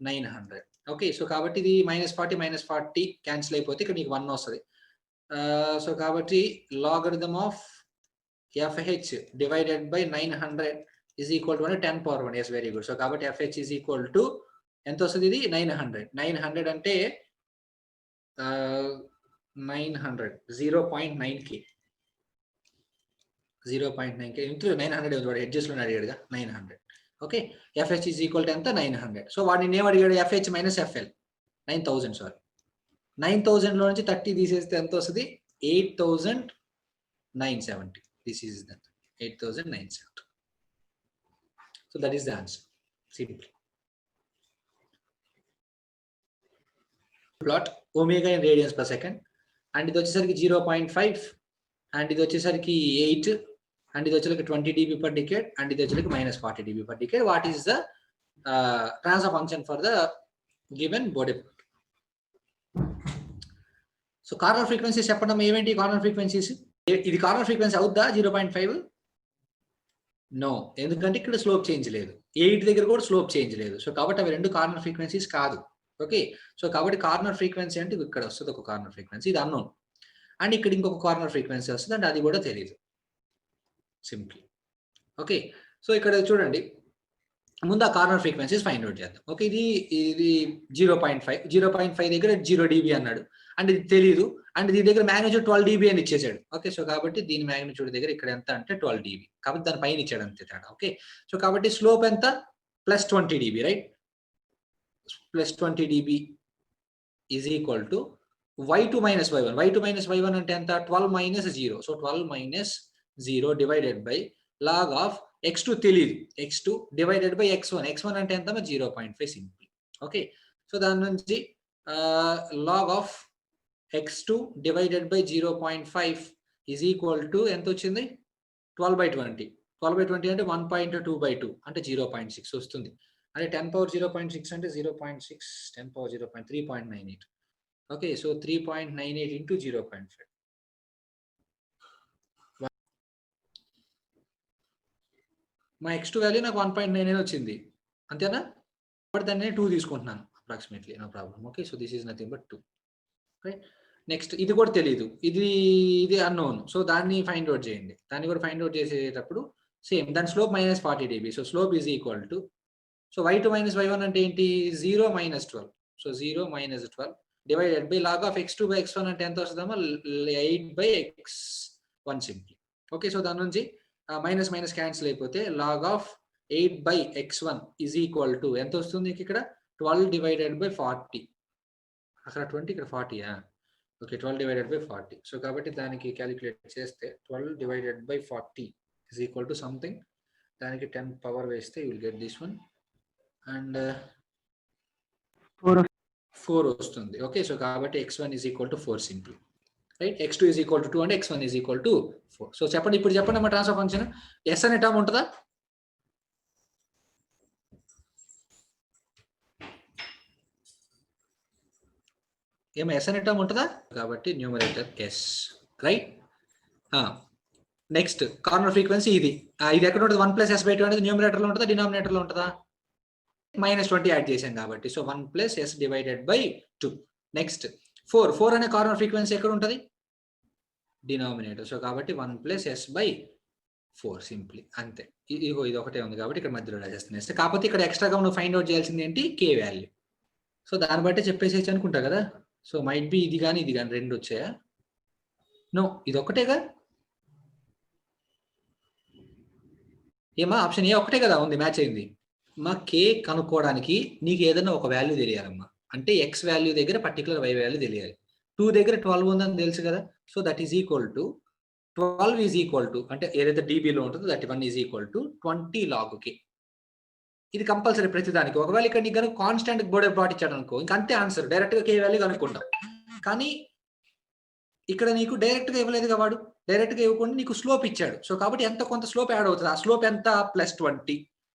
900. Okay, so కాబట్టి ఇది -40 cancel అయిపోతే ఇక్కడ నీకు 1 వస్తుంది. సో కాబట్టి logarithm of FH divided by 900 is equal to 10 power 1. Yes, very good. So కాబట్టి FH ఈజ్ ఈక్వల్ టు ఎంత వస్తుంది? ఇది 900 అంటే 900 0.9K. 0.9K ఇంట్లో 900 ఎడ్జెస్ లో అడిగాడుగా 900. Okay, FH is equal to ఎంత? 900. సో వాడిని ఏం అడిగాడు? FH minus FL 9000. సారీ, 9000 లో నుంచి 30 తీసేస్తే ఎంత వస్తుంది? 8970. This is the 8970. So that is the answer simple. Plot omega in radians per second, and ఇది వచ్చేసరికి 0.5, అండ్ ఇది వచ్చేసరికి 8, అండ్ ఇది వచ్చేసరికి 20 dB per decade, అండ్ ఇది వచ్చేసరికి -40 dB per decade. What is the transfer function for the given Bode plot? So corner frequencies చెప్పడం ఏమేంటి corner frequencies? ఇది కార్నర్ ఫ్రీక్వెన్సీ అవుద్దా 0.5? నో, ఎందుకంటే ఇక్కడ స్లోప్ చేంజ్ లేదు. 8 దగ్గర కూడా స్లోప్ చేంజ్ లేదు. సో కాబట్టి అవి రెండు కార్నర్ ఫ్రీక్వెన్సీస్ కాదు. ఓకే, సో కాబట్టి కార్నర్ ఫ్రీక్వెన్సీ అంటే ఇక్కడ వస్తుంది ఒక కార్నర్ ఫ్రీక్వెన్సీ, ఇది అన్నోన్. అండ్ ఇక్కడ ఇంకొక కార్నర్ ఫ్రీక్వెన్సీ వస్తుంది, అంటే అది కూడా తెలియదు సింప్లీ. ఓకే, సో ఇక్కడ చూడండి, ముందు ఆ కార్నర్ ఫ్రీక్వెన్సీస్ ఫైండ్ అవుట్ చేద్దాం. ఓకే, ఇది 0.5 దగ్గర 0 dB అన్నాడు, అంటే ఇది తెలియదు. అండ్ దీని దగ్గర మ్యాగ్నిట్యూడ్ 12 dB అని ఇచ్చేసాడు. ఓకే, సో కాబట్టి దీని మ్యాగ్నిట్యూడ్ దగ్గర ఇక్కడ ఎంత అంటే 12 dB, కాబట్టి దాని పైన ఇచ్చాడు అంతే తేడా. ఓకే, సో కాబట్టి స్లోప్ ఎంత? +20 dB, right? +20 dB is equal to y2 - y1. y2 - y1 అంటే ఎంత? 12 - 0. So 12 - 0 divided by log of x2 తెలియదు, x2 divided by x1. x1 అంటే ఎంత? 0.5 సింపుల్. ఓకే, సో దాని నుంచి log of x2 divided by 0.5 is equal to ఎంత వచ్చింది? 12/20. 12/20 అంటే 1.2/2 అంటే 0.6 వస్తుంది. అంటే 10^0.6 అంటే 0.6, 10^0.3.98. Okay, so 3.98 into 0.5. మా x2 వాల్యూ నాకు 1.99 వచ్చింది, అంతేనా? బట్ దాన్ని నేను 2 తీసుకుంటున్నాను approximately, no problem. Okay, so this is nothing but 2. Right, next ఇది కూడా తెలియదు, ఇది అన్నోన్. సో దాన్ని ఫైండ్ అవుట్ చేయండి. దాన్ని కూడా ఫైండ్ అవుట్ చేసేటప్పుడు సేమ్, దాని slope -40 dB. So slope is equal to, so y2 - y1 అంటే ఏంటి? 0 - 12. So 0 - 12 divided by log of x2 by x1 అంటే ఎంత వస్తుందమ్మా? 8/x1 simply. ఓకే, సో దాని నుంచి మైనస్ మైనస్ క్యాన్సిల్ అయిపోతే log of 8/x1 is equal to ఎంత వస్తుంది? ఇక్కడ 12 డివైడెడ్ బై 40. అక్కడ 20, ఇక్కడ 40. Okay, 12 divided by 40. సో కాబట్టి దానికి క్యాలిక్యులేట్ చేస్తే 12 divided by 40 is equal to something, దానికి 10 పవర్ వేస్తే you will get this one, and 4 వస్తుంది. ఓకే, సో కాబట్టి x1 is equal to 4 simple. Right, x2 is equal to 2 అంటే x1 is equal to 4. So చెప్పండి, ఇప్పుడు చెప్పండి మా ట్రాన్స్ఫర్ ఫంక్షన్ s అనే టర్మ్ ఉంటుందా? ఏమో s అనే టర్మ్ ఉంటుందా? కాబట్టి numerator s, right? Next corner frequency ఇది ఎక్కడ ఉంటుంది? 1 + s/2 అనేది న్యూమరేటర్ లో ఉంటుందా, డినామినేటర్ లో ఉంటుందా? -20 యాడ్ చేసాం కాబట్టి, so 1 + s divided by 2. Next 4 అనే కార్నర్ ఫ్రీక్వెన్సీ ఎక్కడ ఉంటుంది? డినామినేటర్. సో కాబట్టి 1 + s/4 సింప్లీ, అంతే. ఇది ఒకటే ఉంది కాబట్టి ఇక్కడ మధ్యలో రాసేస్తున్నాయి. కాకపోతే ఇక్కడ ఎక్స్ట్రాగా మనం ఫైండ్ అవుట్ చేయాల్సింది ఏంటి? k value. సో దాన్ని బట్టి చెప్పేసేసి అనుకుంటా కదా. సో మైట్ బి ఇది కానీ ఇది కానీ రెండు వచ్చాయా? నో, ఇది ఒకటేగా. ఏమా ఆప్షన్ ఏ ఒకటే కదా ఉంది, మ్యాచ్ అయింది. మా k కనుక్కోవడానికి నీకు ఏదైనా ఒక వాల్యూ తెలియాలమ్మా. అంటే x వాల్యూ దగ్గర పర్టికులర్ y వాల్యూ తెలియాలి. 2 దగ్గర 12 ఉందని తెలుసు కదా. So that is equal to 12 is equal to, అంటే ఏదైతే dBలో ఉంటుందో that 1 is equal to 20 log k. ఇది కంపల్సరీ ప్రతిదానికి. ఒకవేళ ఇక్కడ నీకు కనుక కాన్స్టెంట్ బోర్డే ప్లాట్ ఇచ్చాడు అనుకో, ఇంక అంతే ఆన్సర్, డైరెక్ట్ గా k వాల్యూ కనుక్కుంటాం. కానీ ఇక్కడ నీకు డైరెక్ట్ గా ఇవ్వలేదు వాడు, డైరెక్ట్ గా ఇవ్వకుండా నీకు స్లోప్ ఇచ్చాడు. సో కాబట్టి ఎంత కొంత స్లోప్ యాడ్ అవుతుంది. ఆ స్లోప్ ఎంత?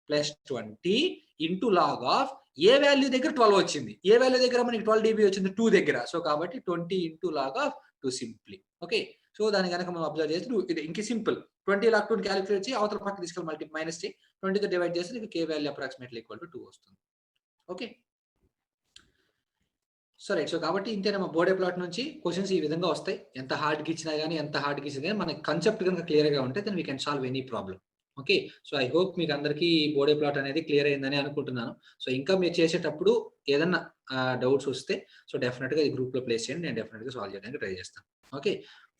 +20 into log of A value దగ్గర 12 వచ్చింది, ఏ వాల్యూ దగ్గర మనకి 12 dB వచ్చింది? 2 దగ్గర. సో కాబట్టి 20 into log of 2 simply. Okay, so దాని కనుక మనం అబ్జర్వ్ చేస్తే ఇది ఇంక సింపుల్. 20 log 2 క్యాలిక్యులేట్ చేసి అవతల పక్క తీసుకెళ్ళి మైనస్ చేయి, 20తో డివైడ్ చేస్తే నీకు k value approximately equal to 2 వస్తుంది. ఓకే, సరే. సో కాబట్టి ఇంతేనా బోర్డే ప్లాట్ నుంచి క్వశ్చన్స్ ఈ విధంగా వస్తాయి. ఎంత హార్డ్కి ఇచ్చినా కానీ, ఎంత హార్డ్కి ఇచ్చినా కానీ మనకి కాన్సెప్ట్ కనుక క్లియర్గా ఉంటే then we can solve any problem. Okay, so I hope మీకు అందరికీ బోర్డే ప్లాట్ అనేది క్లియర్ అయిందని అనుకుంటున్నాను. సో ఇంకా మీరు చేసేటప్పుడు ఏదన్నా డౌట్స్ వస్తే సో డెఫినెట్గా ఈ గ్రూప్లో ప్లేస్ చేయండి, నేను డెఫినెట్గా సాల్వ్ చేయడానికి ట్రై చేస్తాను. Okay,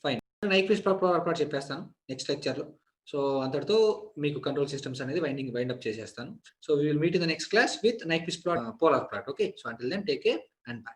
fine. నైక్విస్ట్ ప్లాట్ చెప్పేస్తాను నెక్స్ట్ లెక్చర్లో. సో అంతటితో మీకు కంట్రోల్ సిస్టమ్స్ అనేది వైండ్ అప్ చేసేస్తాను. So we will meet in the next class with Nyquist plot, polar plot. Okay, so until then take care and by.